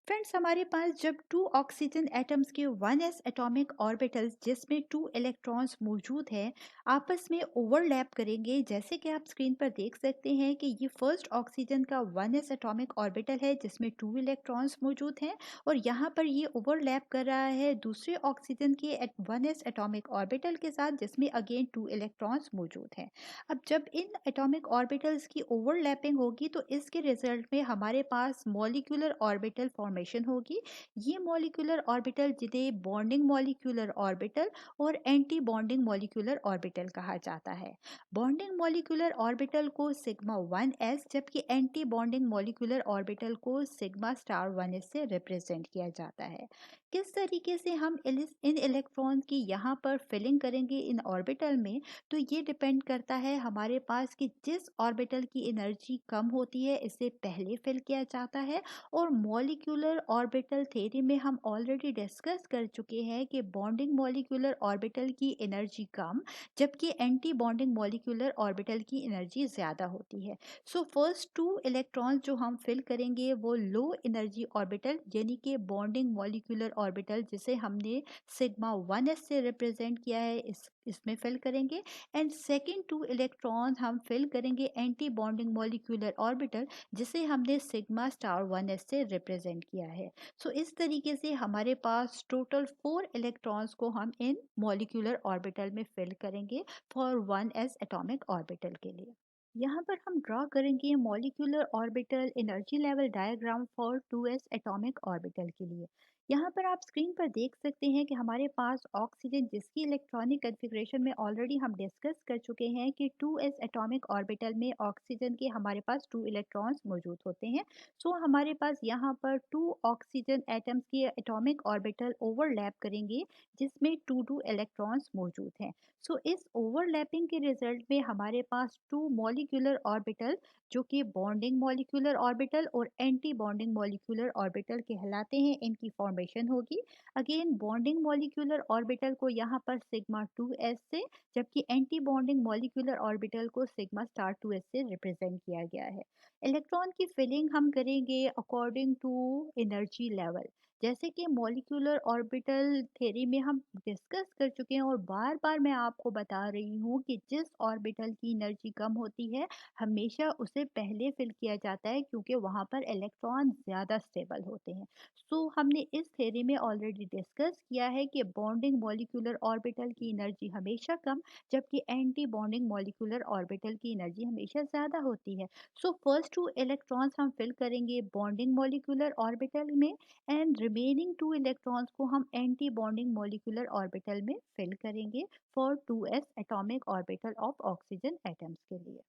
Friends, हमारे पास जब 2 ऑक्सीजन एटम्स के 1s एटॉमिक ऑर्बिटल्स, जिसमें 2 इलेक्ट्रॉन्स मौजूद हैं, आपस में ओवरलैप करेंगे, जैसे कि आप स्क्रीन पर देख सकते हैं कि ये फर्स्ट ऑक्सीजन का 1s एटॉमिक ऑर्बिटल है, जिसमें 2 इलेक्ट्रॉन्स मौजूद हैं, और यहाँ पर ये ओवरलैप कर रहा है दूसरे ऑक्सीजन के 1s एटॉमिक ऑर्बिटल के साथ, जिसमें अगेन 2 इलेक्ट्रॉन्स मौजूद हैं। अब जब इन एटॉमिक ऑर्बिटल्स की ओवरलैपिंग होगी, तो इसके रिजल्ट में हमारे पास मॉलिक्यूलर ऑर्बिटल फॉर्मेशन होगी। ये मॉलिक्यूलर ऑर्बिटल जिन्हें बॉन्डिंग मॉलिक्यूलर ऑर्बिटल और एंटी बॉन्डिंग मॉलिक्यूलर ऑर्बिटल कहा जाता है। बॉन्डिंग मॉलिक्यूलर ऑर्बिटल को सिग्मा 1s, जबकि एंटी बॉन्डिंग मॉलिक्यूलर ऑर्बिटल को सिग्मा स्टार 1s से रिप्रेजेंट किया जाता है। किस तरीके से हम इन इलेक्ट्रॉन की यहाँ पर फिलिंग करेंगे इन ऑर्बिटल में, तो ये डिपेंड करता है हमारे पास कि जिस ऑर्बिटल की एनर्जी कम होती है इसे पहले फिल किया जाता है। और मॉलिक्यूलर ऑर्बिटल थ्योरी में हम ऑलरेडी डिस्कस कर चुके हैं कि बॉन्डिंग मॉलिक्यूलर ऑर्बिटल की एनर्जी कम, जबकि एंटी बॉन्डिंग मॉलिक्यूलर ऑर्बिटल की एनर्जी ज़्यादा होती है। सो फर्स्ट टू इलेक्ट्रॉन्स जो हम फिल करेंगे वो लो एनर्जी ऑर्बिटल यानी कि बॉन्डिंग मॉलिक्यूलर ऑर्बिटल, जिसे हमने सिग्मा 1s से रिप्रेजेंट किया है, इसमें फिल करेंगे। एंड सेकेंड टू इलेक्ट्रॉन्स हम फिल करेंगे एंटी बॉन्डिंग मॉलिक्यूलर ऑर्बिटल, जिसे हमने सिग्मा स्टार 1s से रिप्रेजेंट किया है। सो इस तरीके से हमारे पास टोटल 4 इलेक्ट्रॉन्स को हम इन मॉलिक्यूलर ऑर्बिटल में फिल करेंगे फॉर 1s एटॉमिक ऑर्बिटल के लिए। यहाँ पर हम ड्रॉ करेंगे molecular orbital energy level diagram for 2s atomic orbital के लिए। यहाँ पर आप स्क्रीन पर देख सकते हैं कि हमारे पास ऑक्सीजन, जिसकी इलेक्ट्रॉनिक कन्फिग्रेशन में ऑलरेडी हम डिस्कस कर चुके हैं कि 2s एटॉमिक ऑर्बिटल में ऑक्सीजन के हमारे पास 2 इलेक्ट्रॉन्स मौजूद होते हैं। सो हमारे पास यहाँ पर 2 ऑक्सीजन एटम्स की एटॉमिक ऑर्बिटल ओवरलैप करेंगे, जिसमें 2 इलेक्ट्रॉन्स मौजूद हैं। सो इस ओवरलैपिंग के रिजल्ट में हमारे पास 2 मॉलिक्यूलर ऑर्बिटल, जो कि बॉन्डिंग मॉलिक्यूलर ऑर्बिटल और एंटी बॉन्डिंग मॉलिक्यूलर ऑर्बिटल कहलाते हैं, इनकी फॉर्मेशन होगी। अगेन बॉन्डिंग मॉलिक्यूलर ऑर्बिटल को यहाँ पर सिग्मा 2s से, जबकि एंटी बॉन्डिंग मॉलिक्यूलर ऑर्बिटल को सिग्मा स्टार 2s से रिप्रेजेंट किया गया है। इलेक्ट्रॉन की फिलिंग हम करेंगे अकॉर्डिंग टू एनर्जी लेवल। जैसे कि मॉलिक्यूलर ऑर्बिटल थ्योरी में हम डिस्कस कर चुके हैं और बार बार मैं आपको बता रही हूँ कि जिस ऑर्बिटल की एनर्जी कम होती है हमेशा उसे पहले फिल किया जाता है, क्योंकि वहाँ पर इलेक्ट्रॉन ज़्यादा स्टेबल होते हैं। सो हमने इस थ्योरी में ऑलरेडी डिस्कस किया है कि बॉन्डिंग मॉलिक्यूलर ऑर्बिटल की एनर्जी हमेशा कम, जबकि एंटी बॉन्डिंग मॉलिक्यूलर ऑर्बिटल की एनर्जी हमेशा ज़्यादा होती है। सो फर्स्ट 2 इलेक्ट्रॉन्स हम फिल करेंगे बॉन्डिंग मॉलिक्यूलर ऑर्बिटल में, एंड रिमेनिंग 2 इलेक्ट्रॉन्स को हम एंटी बॉन्डिंग मॉलिक्यूलर ऑर्बिटल में फिल करेंगे for 2s atomic orbital of oxygen atoms के लिए।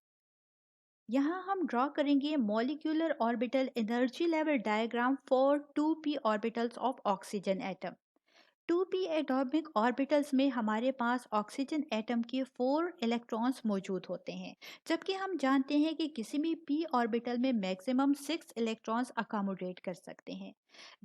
यहाँ हम ड्रॉ करेंगे molecular orbital energy level diagram for 2p orbitals of oxygen atom. 2p atomic orbitals में हमारे पास ऑक्सीजन एटम के 4 इलेक्ट्रॉन्स मौजूद होते हैं, जबकि हम जानते हैं कि किसी भी p ऑर्बिटल में मैक्सिमम 6 इलेक्ट्रॉन्स अकोमोडेट कर सकते हैं।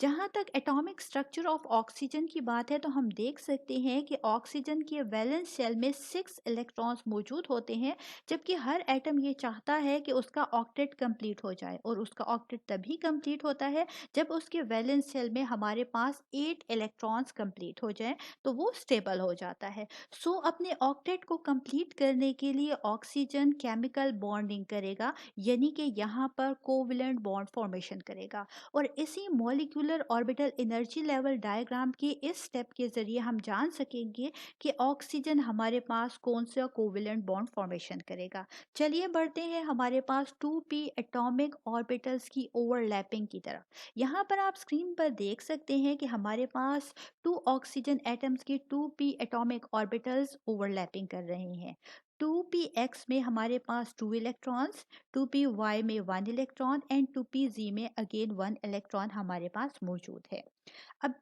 जहाँ तक एटॉमिक स्ट्रक्चर ऑफ ऑक्सीजन की बात है, तो हम देख सकते हैं कि ऑक्सीजन के वैलेंस शेल में 6 इलेक्ट्रॉन्स मौजूद होते हैं, जबकि हर एटम ये चाहता है कि उसका ऑक्टेट कंप्लीट हो जाए, और उसका ऑक्टेट तभी कंप्लीट होता है जब उसके वैलेंस शेल में हमारे पास 8 इलेक्ट्रॉन्स कंप्लीट हो जाएं, तो वो स्टेबल हो जाता है। सो अपने ऑक्टेट को कंप्लीट करने के लिए ऑक्सीजन केमिकल बॉन्डिंग करेगा, यानी कि यहाँ पर कोवलेंट बॉन्ड फॉर्मेशन करेगा। और इसी molecular orbital energy level diagram के इस स्टेप के जरिए हम जान सकेंगे कि ऑक्सीजन हमारे पास कौन सा कोवलेंट बॉन्ड फॉर्मेशन करेगा। चलिए बढ़ते हैं हमारे पास 2p एटॉमिक ऑर्बिटल्स की ओवरलैपिंग की तरफ। यहाँ पर आप स्क्रीन पर देख सकते हैं कि हमारे पास 2 ऑक्सीजन एटम्स के 2p एटॉमिक ऑर्बिटल्स ओवरलैपिंग कर रहे हैं। 2px में हमारे पास 2 इलेक्ट्रॉन्स, 2py में 1 इलेक्ट्रॉन एंड 2pz में अगेन 1 इलेक्ट्रॉन हमारे पास मौजूद है। अब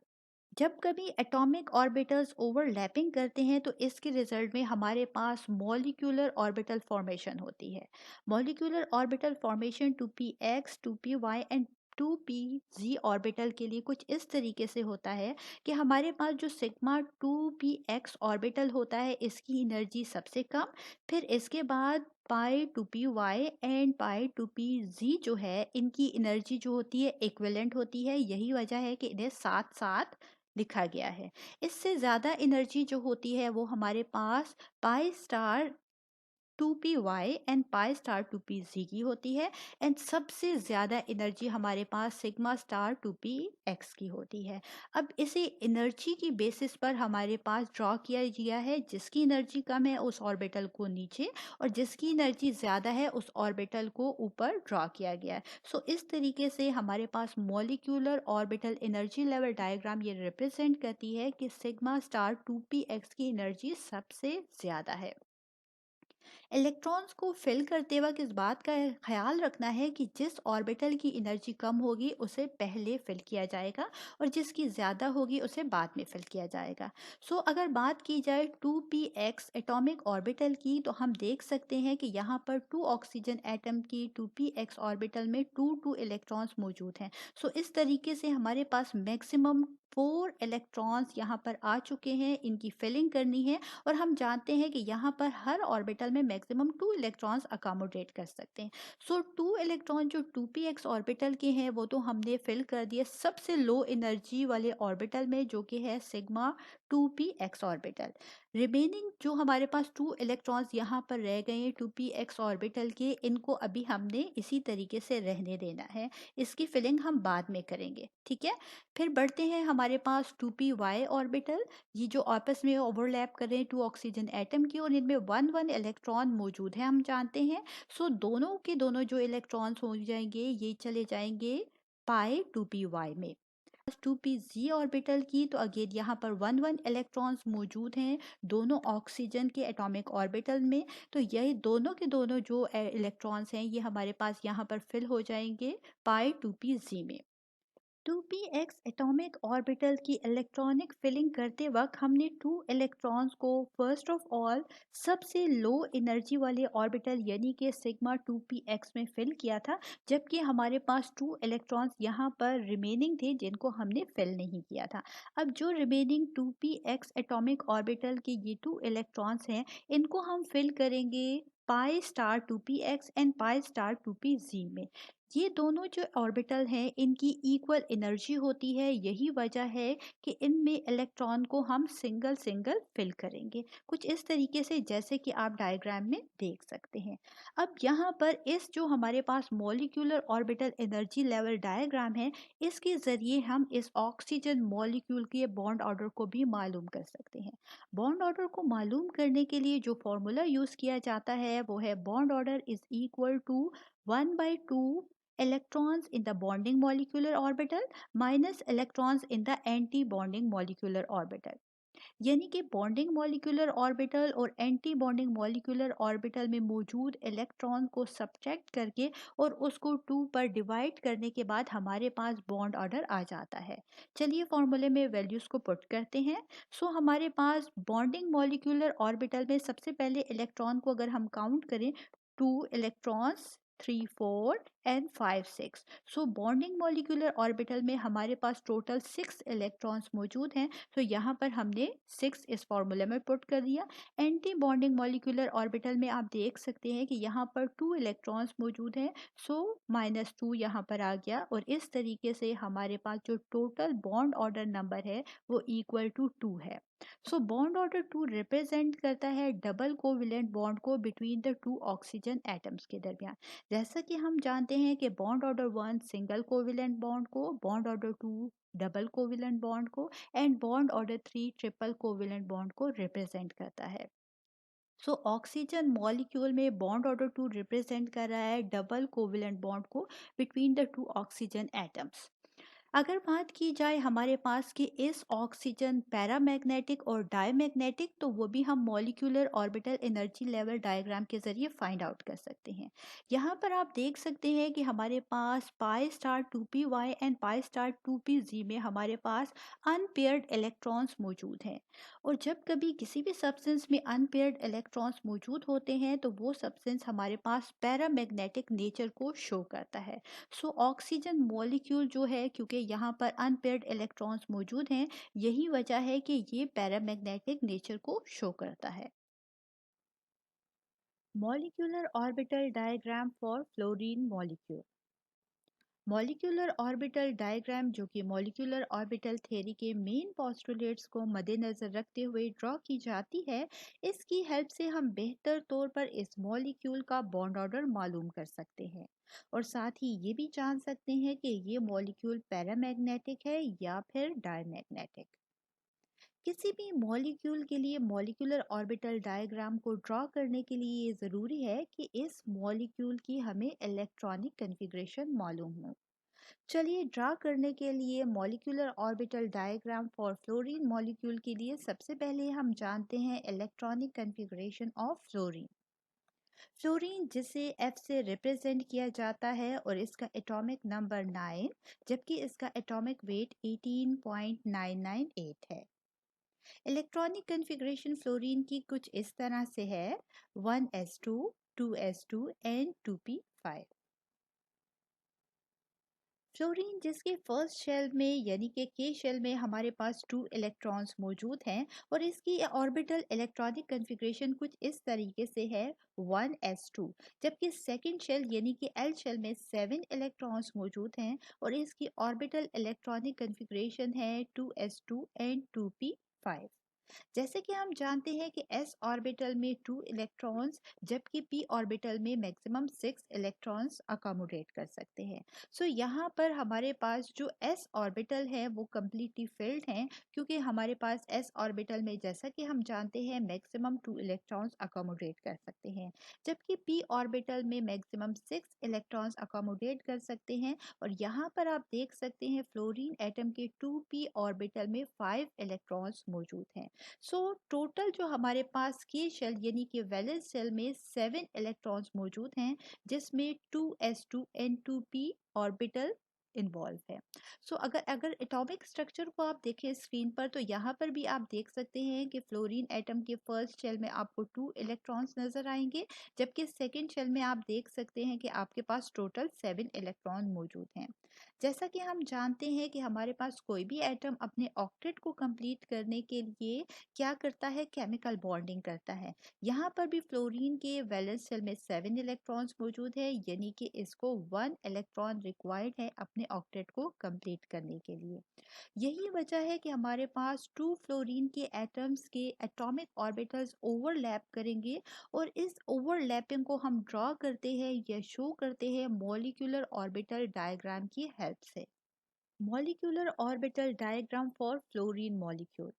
जब कभी एटॉमिक ऑर्बिटल्स ओवरलैपिंग करते हैं तो इसके रिजल्ट में हमारे पास मॉलिक्यूलर ऑर्बिटल फॉर्मेशन होती है। Molecular orbital formation 2px 2py and 2pz orbital के लिए कुछ इस तरीके से होता है कि हमारे पास जो सिग्मा 2px ऑर्बिटल होता है इसकी एनर्जी सबसे कम, फिर इसके बाद पाई 2py एंड पाई 2pz जो है इनकी एनर्जी जो होती है इक्विवेलेंट होती है। यही वजह है कि इन्हें साथ साथ लिखा गया है। इससे ज़्यादा एनर्जी जो होती है वो हमारे पास pi star 2py and pi star 2pz की होती है, एंड सबसे ज़्यादा एनर्जी हमारे पास सिग्मा स्टार 2px की होती है। अब इसे एनर्जी की बेसिस पर हमारे पास ड्रॉ किया गया है, जिसकी एनर्जी कम है उस ऑर्बिटल को नीचे और जिसकी एनर्जी ज़्यादा है उस ऑर्बिटल को ऊपर ड्रॉ किया गया है। सो इस तरीके से हमारे पास molecular orbital energy level diagram ये रिप्रेजेंट करती है कि सिग्मा स्टार 2px की एनर्जी सबसे ज़्यादा है। इलेक्ट्रॉन्स को फिल करते वक्त इस बात का ख्याल रखना है कि जिस ऑर्बिटल की एनर्जी कम होगी उसे पहले फिल किया जाएगा और जिसकी ज़्यादा होगी उसे बाद में फिल किया जाएगा। अगर बात की जाए 2px एटॉमिक ऑर्बिटल की, तो हम देख सकते हैं कि यहाँ पर 2 ऑक्सीजन एटम की 2px ऑर्बिटल में 2 इलेक्ट्रॉन्स मौजूद हैं। इस तरीके से हमारे पास मैक्सिमम 4 इलेक्ट्रॉन्स यहाँ पर आ चुके हैं, इनकी फिलिंग करनी है। और हम जानते हैं कि यहाँ पर हर ऑर्बिटल में मैक्सिमम 2 इलेक्ट्रॉन्स अकोमोडेट कर सकते हैं। 2 इलेक्ट्रॉन जो 2px ऑर्बिटल के हैं वो तो हमने फिल कर दिए सबसे लो एनर्जी वाले ऑर्बिटल में, जो कि है सिग्मा 2px ऑर्बिटल। रिमेनिंग जो हमारे पास 2 इलेक्ट्रॉन्स यहाँ पर रह गए हैं 2px ऑर्बिटल के, इनको अभी हमने इसी तरीके से रहने देना है, इसकी फिलिंग हम बाद में करेंगे, ठीक है। फिर बढ़ते हैं हमारे पास 2py ऑर्बिटल। ये जो आपस में ओवरलैप कर रहे हैं 2 ऑक्सीजन एटम की, और इनमें 1 इलेक्ट्रॉन मौजूद है, हम जानते हैं। दोनों के दोनों जो इलेक्ट्रॉन्स हो जाएंगे ये चले जाएंगे पाई 2py में। 2pz ऑर्बिटल की, तो अगेन यहाँ पर 1 इलेक्ट्रॉन्स मौजूद हैं दोनों ऑक्सीजन के एटॉमिक ऑर्बिटल में। तो यही दोनों के दोनों जो इलेक्ट्रॉन्स हैं ये हमारे पास यहाँ पर फिल हो जाएंगे पाई 2pz में। 2px एटॉमिक ऑर्बिटल की इलेक्ट्रॉनिक फिलिंग करते वक्त हमने 2 इलेक्ट्रॉन्स को फर्स्ट ऑफ ऑल सबसे लो एनर्जी वाले ऑर्बिटल यानी कि सिग्मा 2px में फिल किया था, जबकि हमारे पास 2 इलेक्ट्रॉन्स यहाँ पर रिमेनिंग थे जिनको हमने फिल नहीं किया था। अब जो रिमेनिंग 2px एटॉमिक ऑर्बिटल के ये 2 इलेक्ट्रॉन्स हैं, इनको हम फिल करेंगे pi star 2px and pi star 2pz में। ये दोनों जो ऑर्बिटल हैं इनकी इक्वल एनर्जी होती है, यही वजह है कि इनमें इलेक्ट्रॉन को हम सिंगल सिंगल फिल करेंगे, कुछ इस तरीके से जैसे कि आप डायग्राम में देख सकते हैं। अब यहाँ पर इस जो हमारे पास molecular orbital energy level diagram है, इसके ज़रिए हम इस ऑक्सीजन मॉलिक्यूल के बॉन्ड ऑर्डर को भी मालूम कर सकते हैं। बॉन्ड ऑर्डर को मालूम करने के लिए जो फॉर्मूला यूज़ किया जाता है वो है bond order is equal to 1/2 electrons in the bonding molecular orbital minus electrons in the anti bonding molecular orbital। यानी कि बॉन्डिंग मॉलिक्यूलर ऑर्बिटल और एंटी बॉन्डिंग मॉलिक्यूलर ऑर्बिटल में मौजूद इलेक्ट्रॉन को सब्ट्रैक्ट करके और उसको 2 पर डिवाइड करने के बाद हमारे पास बॉन्ड ऑर्डर आ जाता है। चलिए फॉर्मूले में वैल्यूज को पुट करते हैं। हमारे पास बॉन्डिंग मॉलिक्यूलर ऑर्बिटल में सबसे पहले इलेक्ट्रॉन को अगर हम काउंट करें 2 electrons 3 4 and 5 6। Bonding molecular orbital में हमारे पास टोटल 6 इलेक्ट्रॉन्स मौजूद हैं। यहाँ पर हमने 6 इस फॉर्मूले में पुट कर दिया। एंटी बॉन्डिंग मॉलिक्यूलर ऑर्बिटल में आप देख सकते हैं कि यहाँ पर 2 इलेक्ट्रॉन्स मौजूद हैं, -2 यहाँ पर आ गया, और इस तरीके से हमारे पास जो टोटल बॉन्ड ऑर्डर नंबर है वो इक्वल टू 2 है। बॉन्ड ऑर्डर 2 रिप्रेजेंट करता है डबल कोवेलेंट बॉन्ड को बिटवीन द 2 ऑक्सीजन एटम्स के दरमियान। जैसा कि हम जानते हैं कि bond order 1 single covalent bond को, bond order 2 double covalent bond को and bond order 3 triple covalent bond को रिप्रेजेंट करता है। ऑक्सीजन मॉलिक्यूल में बॉन्ड ऑर्डर 2 रिप्रेजेंट कर रहा है डबल कोवेलेंट बॉन्ड को बिटवीन द 2 ऑक्सीजन एटम्स। अगर बात की जाए हमारे पास कि इस ऑक्सीजन पैरामैग्नेटिक और डायमैग्नेटिक, तो वो भी हम molecular orbital energy level diagram के जरिए फाइंड आउट कर सकते हैं। यहाँ पर आप देख सकते हैं कि हमारे पास pi star 2py and pi star 2pz में हमारे पास अनपेयर्ड इलेक्ट्रॉन्स मौजूद हैं। और जब कभी किसी भी सब्सटेंस में अनपेयर्ड इलेक्ट्रॉन्स मौजूद होते हैं तो वो सब्सटेंस हमारे पास पैरामैग्नेटिक नेचर को शो करता है। ऑक्सीजन मॉलिक्यूल जो है, क्योंकि यहाँ पर अनपेयर्ड इलेक्ट्रॉन्स मौजूद हैं, यही वजह है कि ये पैरामैग्नेटिक नेचर को शो करता है। Molecular orbital diagram for fluorine molecule. Molecular orbital diagram, जो कि मॉलिक्यूलर ऑर्बिटल थ्योरी के मेन पोस्टुलेट्स को मद्देनज़र रखते हुए ड्रॉ की जाती है, इसकी हेल्प से हम बेहतर तौर पर इस मॉलिक्यूल का बॉन्ड ऑर्डर मालूम कर सकते हैं और साथ ही ये भी जान सकते हैं कि ये मॉलिक्यूल पैरामैग्नेटिक है या फिर डायमैग्नेटिक। किसी भी मॉलिक्यूल के लिए मॉलिक्यूलर ऑर्बिटल डायग्राम को ड्रॉ करने के लिए ये ज़रूरी है कि इस मॉलिक्यूल की हमें इलेक्ट्रॉनिक कन्फिग्रेशन मालूम हो। चलिए ड्रा करने के लिए molecular orbital diagram for fluorine molecule के लिए सबसे पहले हम जानते हैं electronic configuration of fluorine. Fluorine जिसे F से रिप्रेजेंट किया जाता है और इसका एटॉमिक नंबर 9 जबकि इसका एटॉमिक वेट 18.998 है। इलेक्ट्रॉनिक कन्फिग्रेशन फ्लोरीन की कुछ इस तरह से है 1s2 2s2 and 2p5। Fluorine जिसके फर्स्ट शेल में यानी कि के शेल में हमारे पास 2 इलेक्ट्रॉन्स मौजूद हैं और इसकी ऑर्बिटल इलेक्ट्रॉनिक कन्फिग्रेशन कुछ इस तरीके से है 1s2, जबकि सेकंड शेल यानी कि एल शेल में 7 इलेक्ट्रॉन्स मौजूद हैं और इसकी ऑर्बिटल इलेक्ट्रॉनिक कन्फिग्रेशन है 2s2 एंड 2p5। जैसे कि हम जानते हैं कि s ऑर्बिटल में 2 इलेक्ट्रॉन्स जबकि p ऑर्बिटल में मैक्सिमम 6 इलेक्ट्रॉन्स अकोमोडेट कर सकते हैं। सो यहाँ पर हमारे पास जो s ऑर्बिटल है वो कम्प्लीटली फिल्ड हैं क्योंकि हमारे पास s ऑर्बिटल में जैसा कि हम जानते हैं मैक्सिमम 2 इलेक्ट्रॉन्स अकोमोडेट कर सकते हैं, जबकि p ऑर्बिटल में मैक्सिमम 6 इलेक्ट्रॉन्स अकोमोडेट कर सकते हैं। और यहाँ पर आप देख सकते हैं फ्लोरीन एटम के 2p ऑर्बिटल में 5 इलेक्ट्रॉन्स मौजूद हैं। सो टोटल जो हमारे पास के शेल यानी कि वैलेंस शेल में 7 इलेक्ट्रॉन्स मौजूद हैं जिसमें 2s2 and 2p orbital involve है। सो अगर अगर एटॉमिक स्ट्रक्चर को आप देखें स्क्रीन पर तो यहाँ पर भी आप देख सकते हैं कि फ्लोरीन एटम के फर्स्ट शेल में आपको 2 इलेक्ट्रॉन्स नजर आएंगे, जबकि सेकेंड शेल में आप देख सकते हैं कि आपके पास टोटल 7 इलेक्ट्रॉन मौजूद हैं। जैसा कि हम जानते हैं कि हमारे पास कोई भी एटम अपने ऑक्टेट को कंप्लीट करने के लिए क्या करता है, केमिकल बॉन्डिंग करता है। यहाँ पर भी फ्लोरीन के वैलेंस शेल में 7 इलेक्ट्रॉन्स मौजूद है यानी कि इसको 1 इलेक्ट्रॉन रिक्वायर्ड है अपने ऑक्टेट को कंप्लीट करने के लिए। यही वजह है कि हमारे पास 2 फ्लोरीन के एटम्स के एटॉमिक ऑर्बिटल्स ओवरलैप करेंगे और इस ओवरलैपिंग को हम ड्रॉ करते हैं या शो करते हैं मॉलिक्यूलर ऑर्बिटल डायग्राम की हेल्प से। Molecular orbital diagram for fluorine molecule.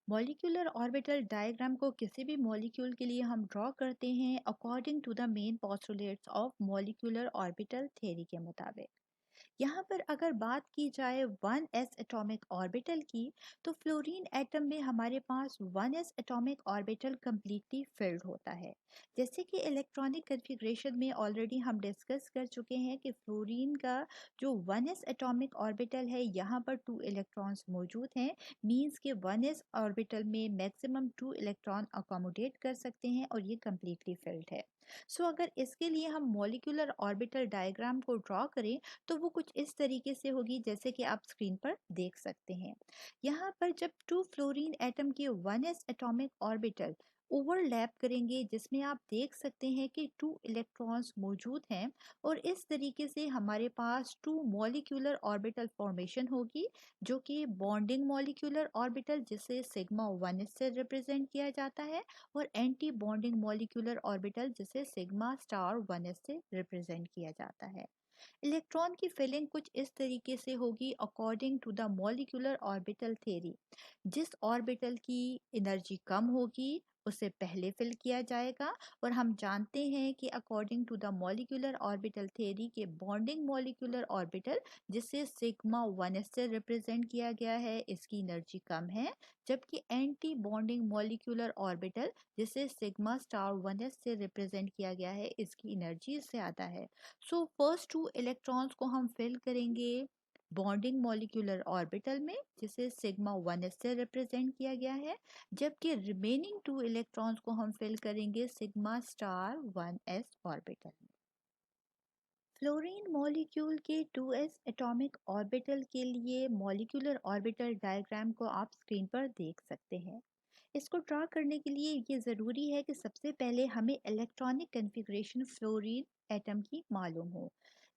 Molecular orbital diagram को किसी भी मॉलिक्यूल के लिए हम ड्रॉ करते हैं according to the main postulates of molecular orbital theory के मुताबिक। यहाँ पर अगर बात की जाए 1s एटॉमिक ऑर्बिटल की तो फ्लोरीन एटम में हमारे पास 1s atomic orbital completely filled होता है। जैसे कि इलेक्ट्रॉनिक कन्फिग्रेशन में ऑलरेडी हम डिस्कस कर चुके हैं कि फ्लोरीन का जो 1s एटॉमिक ऑर्बिटल है यहाँ पर 2 इलेक्ट्रॉन्स मौजूद हैं, मींस के 1s ऑर्बिटल में मैक्सिमम 2 इलेक्ट्रॉन अकोमोडेट कर सकते हैं और ये कंप्लीटली फिल्ड है। सो अगर इसके लिए हम मॉलिक्यूलर ऑर्बिटल डायग्राम को ड्रॉ करें तो वो कुछ इस तरीके से होगी जैसे कि आप स्क्रीन पर देख सकते हैं। यहाँ पर जब 2 फ्लोरीन एटम के 1s एटॉमिक ऑर्बिटल ओवरलैप करेंगे जिसमें आप देख सकते हैं कि 2 इलेक्ट्रॉन्स मौजूद हैं और इस तरीके से हमारे पास 2 मॉलिक्यूलर ऑर्बिटल फॉर्मेशन होगी जो कि बॉन्डिंग मॉलिक्यूलर ऑर्बिटल जिसे सिग्मा 1s से रिप्रेजेंट किया जाता है और एंटी बॉन्डिंग मॉलिक्यूलर ऑर्बिटल जिसे सिग्मा स्टार 1s से रिप्रेजेंट किया जाता है। इलेक्ट्रॉन की फिलिंग कुछ इस तरीके से होगी according to the molecular orbital theory. जिस ऑर्बिटल की एनर्जी कम होगी उसे पहले फिल किया जाएगा और हम जानते हैं कि according to the molecular orbital theory के बॉन्डिंग मॉलिक्यूलर ऑर्बिटल जिसे सिग्मा 1s से रिप्रेजेंट किया गया है इसकी एनर्जी कम है, जबकि एंटी बॉन्डिंग मॉलिक्यूलर ऑर्बिटल जिसे सिग्मा स्टार 1s से रिप्रेजेंट किया गया है इसकी एनर्जी ज़्यादा है। सो फर्स्ट 2 इलेक्ट्रॉन्स को हम फिल करेंगे बॉन्डिंग मॉलिक्यूलर ऑर्बिटल में जिसे सिग्मा 1s से रिप्रेजेंट किया गया है, जबकि रिमेनिंग 2 इलेक्ट्रॉन्स को हम फिल करेंगे सिग्मा स्टार 1s ऑर्बिटल में। फ्लोरीन मॉलिक्यूल के 2s एटॉमिक ऑर्बिटल के लिए मॉलिक्यूलर ऑर्बिटल डायग्राम को आप स्क्रीन पर देख सकते हैं। इसको ड्रा करने के लिए ये ज़रूरी है कि सबसे पहले हमें इलेक्ट्रॉनिक कन्फिग्रेशन फ्लोरीन एटम की मालूम हो।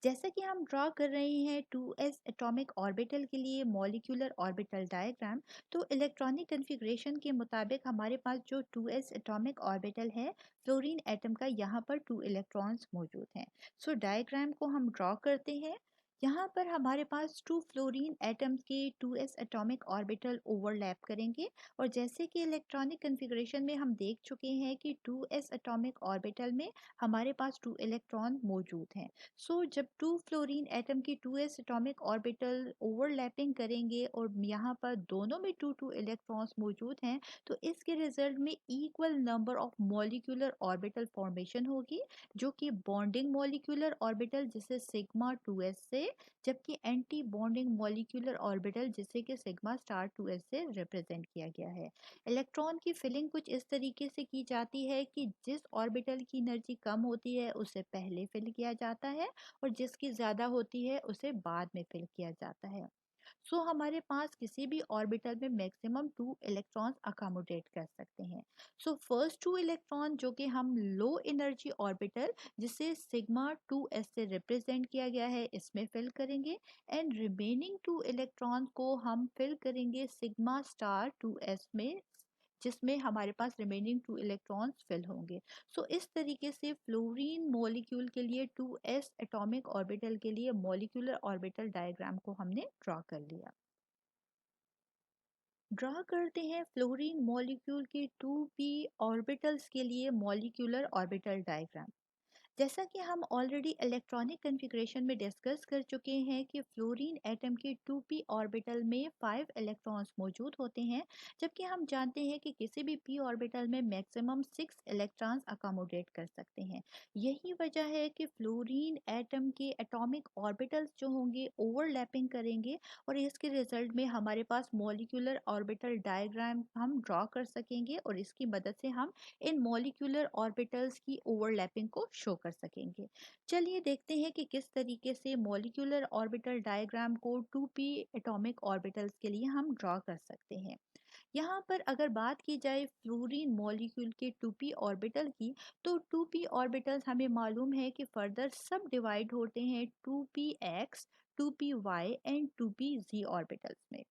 जैसा कि हम ड्रा कर रहे हैं 2s एटॉमिक ऑर्बिटल के लिए मॉलिक्यूलर ऑर्बिटल डायग्राम, तो इलेक्ट्रॉनिक कन्फिग्रेशन के मुताबिक हमारे पास जो 2s एटॉमिक ऑर्बिटल है फ्लोरीन एटम का यहाँ पर 2 इलेक्ट्रॉन्स मौजूद हैं। सो डायग्राम को हम ड्रॉ करते हैं। यहाँ पर हमारे पास टू फ्लोरीन एटम्स के 2s एटॉमिक ऑर्बिटल ओवरलैप करेंगे और जैसे कि इलेक्ट्रॉनिक कॉन्फ़िगरेशन में हम देख चुके हैं कि 2s एटॉमिक ऑर्बिटल में हमारे पास 2 इलेक्ट्रॉन मौजूद हैं। सो जब टू फ्लोरीन एटम की 2s एटॉमिक ऑर्बिटल ओवरलैपिंग करेंगे और यहाँ पर दोनों में 2 इलेक्ट्रॉन्स मौजूद हैं, तो इसके रिजल्ट में equal number of molecular orbital formation होगी, जो कि बॉन्डिंग मॉलिक्यूलर ऑर्बिटल जिसे सिग्मा 2s से, जबकि एंटी बॉन्डिंग मॉलिक्यूलर ऑर्बिटल जिसे कि सिग्मा स्टार 2s से रिप्रेजेंट किया गया है। इलेक्ट्रॉन की फिलिंग कुछ इस तरीके से की जाती है कि जिस ऑर्बिटल की एनर्जी कम होती है उसे पहले फिल किया जाता है और जिसकी ज़्यादा होती है उसे बाद में फिल किया जाता है। सो हमारे पास किसी भी ऑर्बिटल में मैक्सिमम 2 इलेक्ट्रॉन्स अकोमोडेट कर सकते हैं। सो फर्स्ट 2 इलेक्ट्रॉन जो कि हम लो एनर्जी ऑर्बिटल जिसे सिग्मा 2s से रिप्रेजेंट किया गया है इसमें फिल करेंगे एंड रिमेनिंग 2 इलेक्ट्रॉन को हम फिल करेंगे सिग्मा स्टार 2s में, जिसमें हमारे पास रिमेनिंग 2 इलेक्ट्रॉन्स फिल होंगे। सो इस तरीके से फ्लोरीन मॉलिक्यूल के लिए 2s एटॉमिक ऑर्बिटल के लिए मॉलिक्यूलर ऑर्बिटल डायग्राम को हमने ड्रॉ कर लिया। ड्रॉ करते हैं फ्लोरीन मॉलिक्यूल के 2p ऑर्बिटल्स के लिए मॉलिक्यूलर ऑर्बिटल डायग्राम। जैसा कि हम ऑलरेडी इलेक्ट्रॉनिक कॉन्फ़िगरेशन में डिस्कस कर चुके हैं कि फ्लोरीन एटम के 2p ऑर्बिटल में 5 इलेक्ट्रॉन्स मौजूद होते हैं, जबकि हम जानते हैं कि किसी भी p ऑर्बिटल में मैक्सिमम 6 इलेक्ट्रॉन्स अकोमोडेट कर सकते हैं। यही वजह है कि फ्लोरीन एटम के एटॉमिक ऑर्बिटल्स जो होंगे ओवरलैपिंग करेंगे और इसके रिजल्ट में हमारे पास मॉलिक्यूलर ऑर्बिटल डायग्राम हम ड्रॉ कर सकेंगे और इसकी मदद से हम इन मॉलिक्यूलर ऑर्बिटल्स की ओवरलैपिंग को शो कर सकेंगे। चलिए देखते हैं कि किस तरीके से मॉलिक्यूलर ऑर्बिटल डायग्राम को 2p एटॉमिक ऑर्बिटल्स के लिए हम ड्रॉ कर सकते हैं। यहाँ पर अगर बात की जाए फ्लोरीन मॉलिक्यूल के 2p ऑर्बिटल की, तो 2p ऑर्बिटल्स हमें मालूम है कि फर्दर सब डिवाइड होते हैं 2px, 2py and 2pz orbitals में।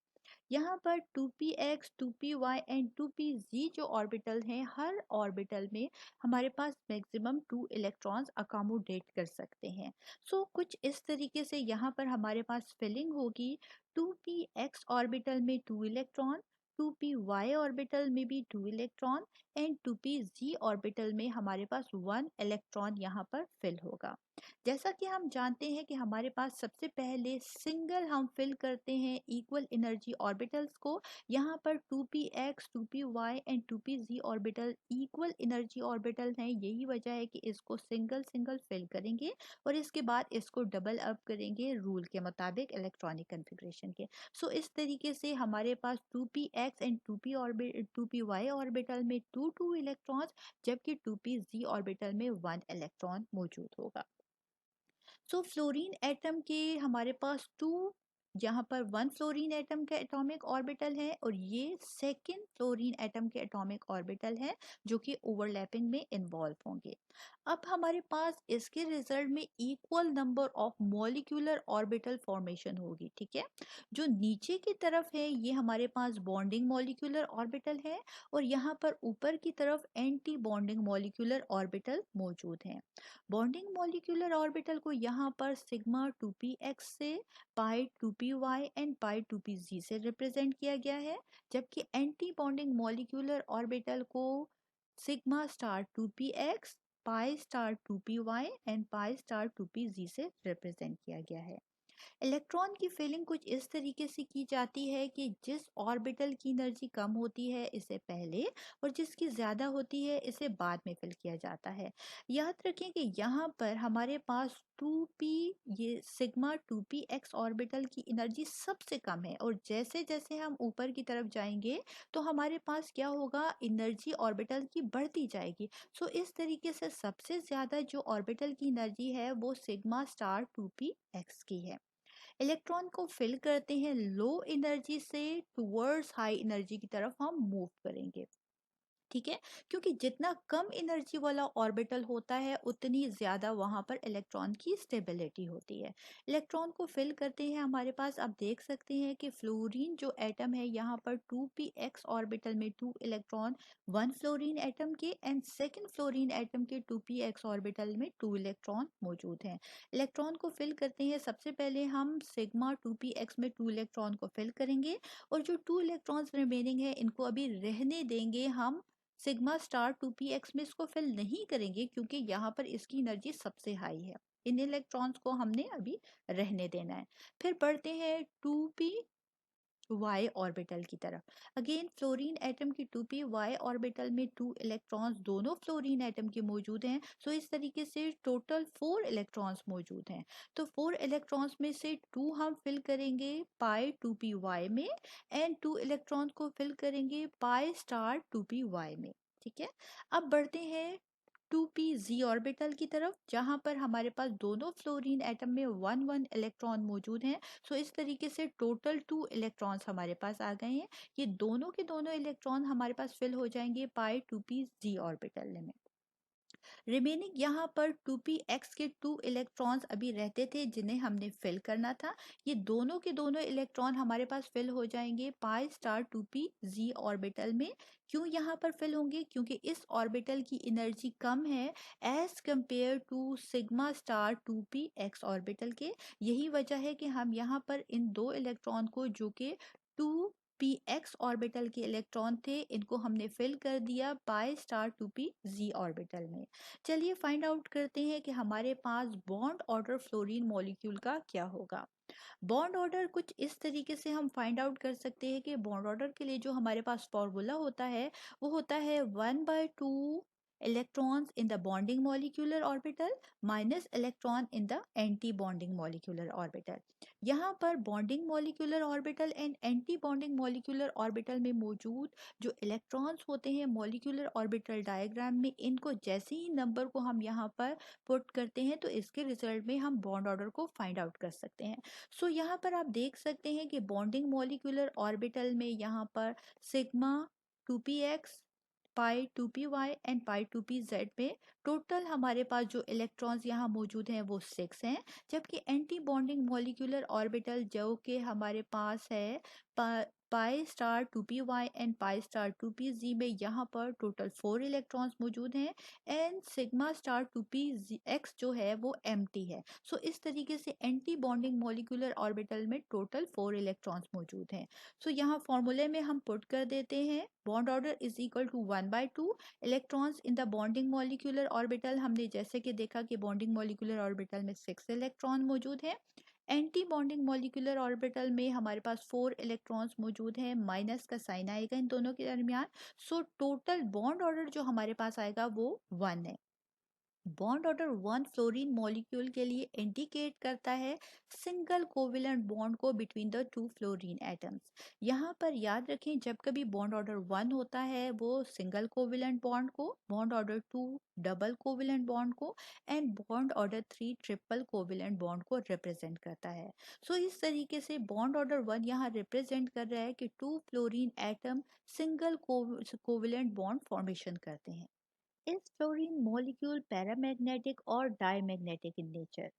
यहाँ पर 2px, 2py एंड 2pz जो ऑर्बिटल हैं, हर ऑर्बिटल में हमारे पास मैक्सिमम 2 इलेक्ट्रॉन्स अकोमोडेट कर सकते हैं। सो कुछ इस तरीके से यहाँ पर हमारे पास फिलिंग होगी। 2px ऑर्बिटल में 2 इलेक्ट्रॉन, 2py ऑर्बिटल में भी 2 इलेक्ट्रॉन एंड 2pz ऑर्बिटल में हमारे पास 1 इलेक्ट्रॉन यहाँ पर फिल होगा। जैसा कि हम जानते हैं कि हमारे पास सबसे पहले सिंगल हम फिल करते हैं इक्वल एनर्जी ऑर्बिटल्स को। यहाँ पर 2px, 2py and 2pz orbital equal energy orbital हैं, यही वजह है कि इसको सिंगल सिंगल फिल करेंगे और इसके बाद इसको डबल अप करेंगे रूल के मुताबिक इलेक्ट्रॉनिक कन्फिग्रेशन के। सो इस तरीके से हमारे पास 2px एंड 2py ऑर्बिटल में 2 इलेक्ट्रॉन्स, जबकि 2pz ऑर्बिटल में 1 इलेक्ट्रॉन मौजूद होगा। सो फ्लोरीन एटम के हमारे पास यहाँ पर 1 फ्लोरीन एटम का एटॉमिक ऑर्बिटल है और ये सेकेंड फ्लोरीन एटम के एटॉमिक ऑर्बिटल है जो कि ओवरलैपिंग में इन्वॉल्व होंगे। अब हमारे पास इसके रिजल्ट में equal number of molecular orbital formation होगी, ठीक है। जो नीचे की तरफ है ये हमारे पास बॉन्डिंग मॉलिक्यूलर ऑर्बिटल है और यहाँ पर ऊपर की तरफ एंटी बॉन्डिंग मॉलिक्यूलर ऑर्बिटल मौजूद हैं। बॉन्डिंग मॉलिक्यूलर ऑर्बिटल को यहाँ पर सिग्मा 2px से, पाई 2py एंड पाई 2pz से रिप्रेजेंट किया गया है, जबकि एंटी बॉन्डिंग मॉलिक्यूलर ऑर्बिटल को sigma star 2px, pi star 2py and pi star 2pz से रिप्रेजेंट किया गया है। इलेक्ट्रॉन की फिलिंग कुछ इस तरीके से की जाती है कि जिस ऑर्बिटल की एनर्जी कम होती है इसे पहले और जिसकी ज़्यादा होती है इसे बाद में फिल किया जाता है। याद रखें कि यहाँ पर हमारे पास 2p, ये सिग्मा 2px ऑर्बिटल की एनर्जी सबसे कम है और जैसे जैसे हम ऊपर की तरफ जाएंगे तो हमारे पास क्या होगा, एनर्जी ऑर्बिटल की बढ़ती जाएगी। सो इस तरीके से सबसे ज़्यादा जो ऑर्बिटल की एनर्जी है वो सिग्मा स्टार 2px की है। इलेक्ट्रॉन को फिल करते हैं लो एनर्जी से टुवर्ड्स हाई एनर्जी की तरफ हम मूव करेंगे। ठीक है, क्योंकि जितना कम एनर्जी वाला ऑर्बिटल होता है उतनी ज़्यादा वहाँ पर इलेक्ट्रॉन की स्टेबिलिटी होती है। इलेक्ट्रॉन को फिल करते हैं हमारे पास, आप देख सकते हैं कि फ्लोरीन जो एटम है यहाँ पर 2p ऑर्बिटल में 2 इलेक्ट्रॉन, 1 फ्लोरीन एटम के एंड सेकंड फ्लोरीन एटम के 2p ऑर्बिटल में 2 इलेक्ट्रॉन मौजूद हैं। इलेक्ट्रॉन को फिल करते हैं, सबसे पहले हम सिग्मा 2p में 2 इलेक्ट्रॉन को फिल करेंगे और जो 2 इलेक्ट्रॉन्स रिमेनिंग है इनको अभी रहने देंगे हम सिग्मा स्टार 2p में इसको फिल नहीं करेंगे क्योंकि यहाँ पर इसकी एनर्जी सबसे हाई है। इन इलेक्ट्रॉन्स को हमने अभी रहने देना है। फिर बढ़ते हैं 2p ऑर्बिटल की तरफ। अगेन फ्लोरीन एटम की 2p ऑर्बिटल में 2 इलेक्ट्रॉन्स दोनों फ्लोरीन एटम के मौजूद हैं। सो इस तरीके से टोटल 4 इलेक्ट्रॉन्स मौजूद हैं। तो 4 इलेक्ट्रॉन्स में से 2 हम फिल करेंगे पाई 2p में एंड 2 इलेक्ट्रॉन्स को फिल करेंगे पाई स्टार 2p में। ठीक है, अब बढ़ते हैं 2p ऑर्बिटल की तरफ, जहां पर हमारे पास दोनों फ्लोरीन एटम में 1 इलेक्ट्रॉन मौजूद हैं। सो इस तरीके से टोटल 2 इलेक्ट्रॉन्स हमारे पास आ गए हैं। ये दोनों के दोनों इलेक्ट्रॉन हमारे पास फिल हो जाएंगे पाई 2p ऑर्बिटल में। रिमेनिंग यहाँ पर 2p के 2 इलेक्ट्रॉन्स अभी रहते थे जिन्हें हमने फिल करना था। ये दोनों के दोनों इलेक्ट्रॉन हमारे पास फिल हो जाएंगे पाई स्टार 2p ऑर्बिटल में। क्यों यहाँ पर फिल होंगे? क्योंकि इस ऑर्बिटल की एनर्जी कम है as compare to sigma star 2p orbital के। यही वजह है कि हम यहाँ पर इन दो इलेक्ट्रॉन को, जो कि 2p ऑर्बिटल के इलेक्ट्रॉन थे, इनको हमने फिल कर दिया पाई स्टार 2p ऑर्बिटल में। चलिए फाइंड आउट करते हैं कि हमारे पास बॉन्ड ऑर्डर फ्लोरीन मॉलिक्यूल का क्या होगा। बॉन्ड ऑर्डर कुछ इस तरीके से हम फाइंड आउट कर सकते हैं कि बॉन्ड ऑर्डर के लिए जो हमारे पास फॉर्मूला होता है वो होता है 1/2 electrons in the bonding molecular orbital minus electron in the anti bonding molecular orbital। यहाँ पर bonding molecular orbital and anti bonding molecular orbital में मौजूद जो इलेक्ट्रॉन्स होते हैं मॉलिक्यूलर ऑर्बिटल डायग्राम में, इनको जैसे ही नंबर को हम यहाँ पर पुट करते हैं तो इसके रिजल्ट में हम बॉन्ड ऑर्डर को फाइंड आउट कर सकते हैं। सो यहाँ पर आप देख सकते हैं कि बॉन्डिंग मॉलिक्यूलर ऑर्बिटल में यहाँ पर sigma 2p pi 2p and pi 2p में टोटल हमारे पास जो इलेक्ट्रॉन्स यहाँ मौजूद हैं वो 6 हैं। जबकि एंटी बॉन्डिंग मॉलिक्यूलर ऑर्बिटल जो कि हमारे पास है pi star 2p and pi star 2p में, यहाँ पर टोटल 4 इलेक्ट्रॉन्स मौजूद हैं एंड सिग्मा स्टार 2p जो है वो एम्प्टी है। सो इस तरीके से एंटी बॉन्डिंग मॉलिक्यूलर ऑर्बिटल में टोटल 4 इलेक्ट्रॉन्स मौजूद हैं। सो यहाँ फॉर्मूले में हम पुट कर देते हैं bond order is equal to 1/2 electrons in the bonding molecular orbital. हमने जैसे कि देखा कि बॉन्डिंग मॉलिक्यूलर ऑर्बिटल में 6 इलेक्ट्रॉन मौजूद हैं। एंटी बॉन्डिंग मॉलिक्यूलर ऑर्बिटल में हमारे पास 4 इलेक्ट्रॉन्स मौजूद हैं, माइनस का साइन आएगा इन दोनों के दरमियान। सो टोटल बॉन्ड ऑर्डर जो हमारे पास आएगा वो 1 है। बॉन्ड ऑर्डर 1 फ्लोरीन मॉलिक्यूल के लिए इंडिकेट करता है सिंगल कोवेलेंट बॉन्ड को बिटवीन द 2 फ्लोरीन एटम्स। यहाँ पर याद रखें जब कभी बॉन्ड ऑर्डर 1 होता है वो सिंगल कोवेलेंट बॉन्ड को, bond order 2 double covalent bond को and bond order 3 triple covalent bond को रिप्रेजेंट करता है। सो इस तरीके से बॉन्ड ऑर्डर 1 यहाँ रिप्रेजेंट कर रहा है कि 2 fluorine atom single covalent bond formation करते हैं। इस फ्लोरीन मॉलिक्यूल पैरामैग्नेटिक और diamagnetic in nature?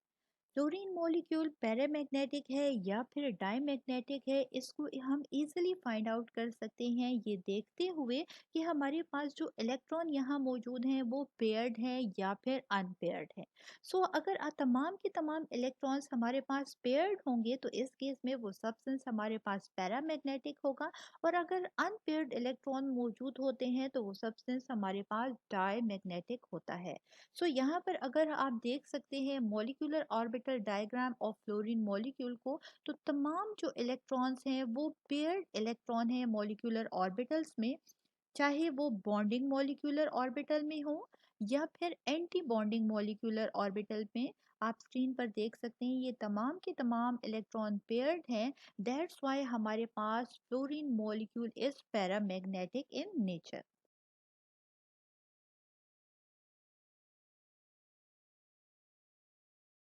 Fluorine molecule paramagnetic है या फिर डायमैग्नेटिक है, इसको हम इजीली फाइंड आउट कर सकते हैं ये देखते हुए कि हमारे पास जो इलेक्ट्रॉन यहाँ मौजूद हैं वो पेयर्ड हैं या फिर अनपेयर्ड हैं। सो अगर तमाम के तमाम इलेक्ट्रॉन्स हमारे पास पेयर्ड होंगे तो इस केस में वो सब्सटेंस हमारे पास पैरामैग्नेटिक होगा, और अगर अनपेयर्ड इलेक्ट्रॉन मौजूद होते हैं तो वो सब्सटेंस हमारे पास डायमैग्नेटिक होता है। सो यहाँ पर अगर आप देख सकते हैं molecular orbital diagram of fluorine molecule को, तो तमाम जो इलेक्ट्रॉन्स हैं वो पेयर्ड इलेक्ट्रॉन हैं मॉलिक्यूलर ऑर्बिटल्स में, चाहे वो बॉन्डिंग मॉलिक्यूलर ऑर्बिटल में हो या फिर एंटी बॉन्डिंग मॉलिक्यूलर ऑर्बिटल में। आप स्क्रीन पर देख सकते हैं ये तमाम के तमाम इलेक्ट्रॉन पेयर्ड हैं। दैट्स वाई हमारे पास fluorine molecule is paramagnetic in nature.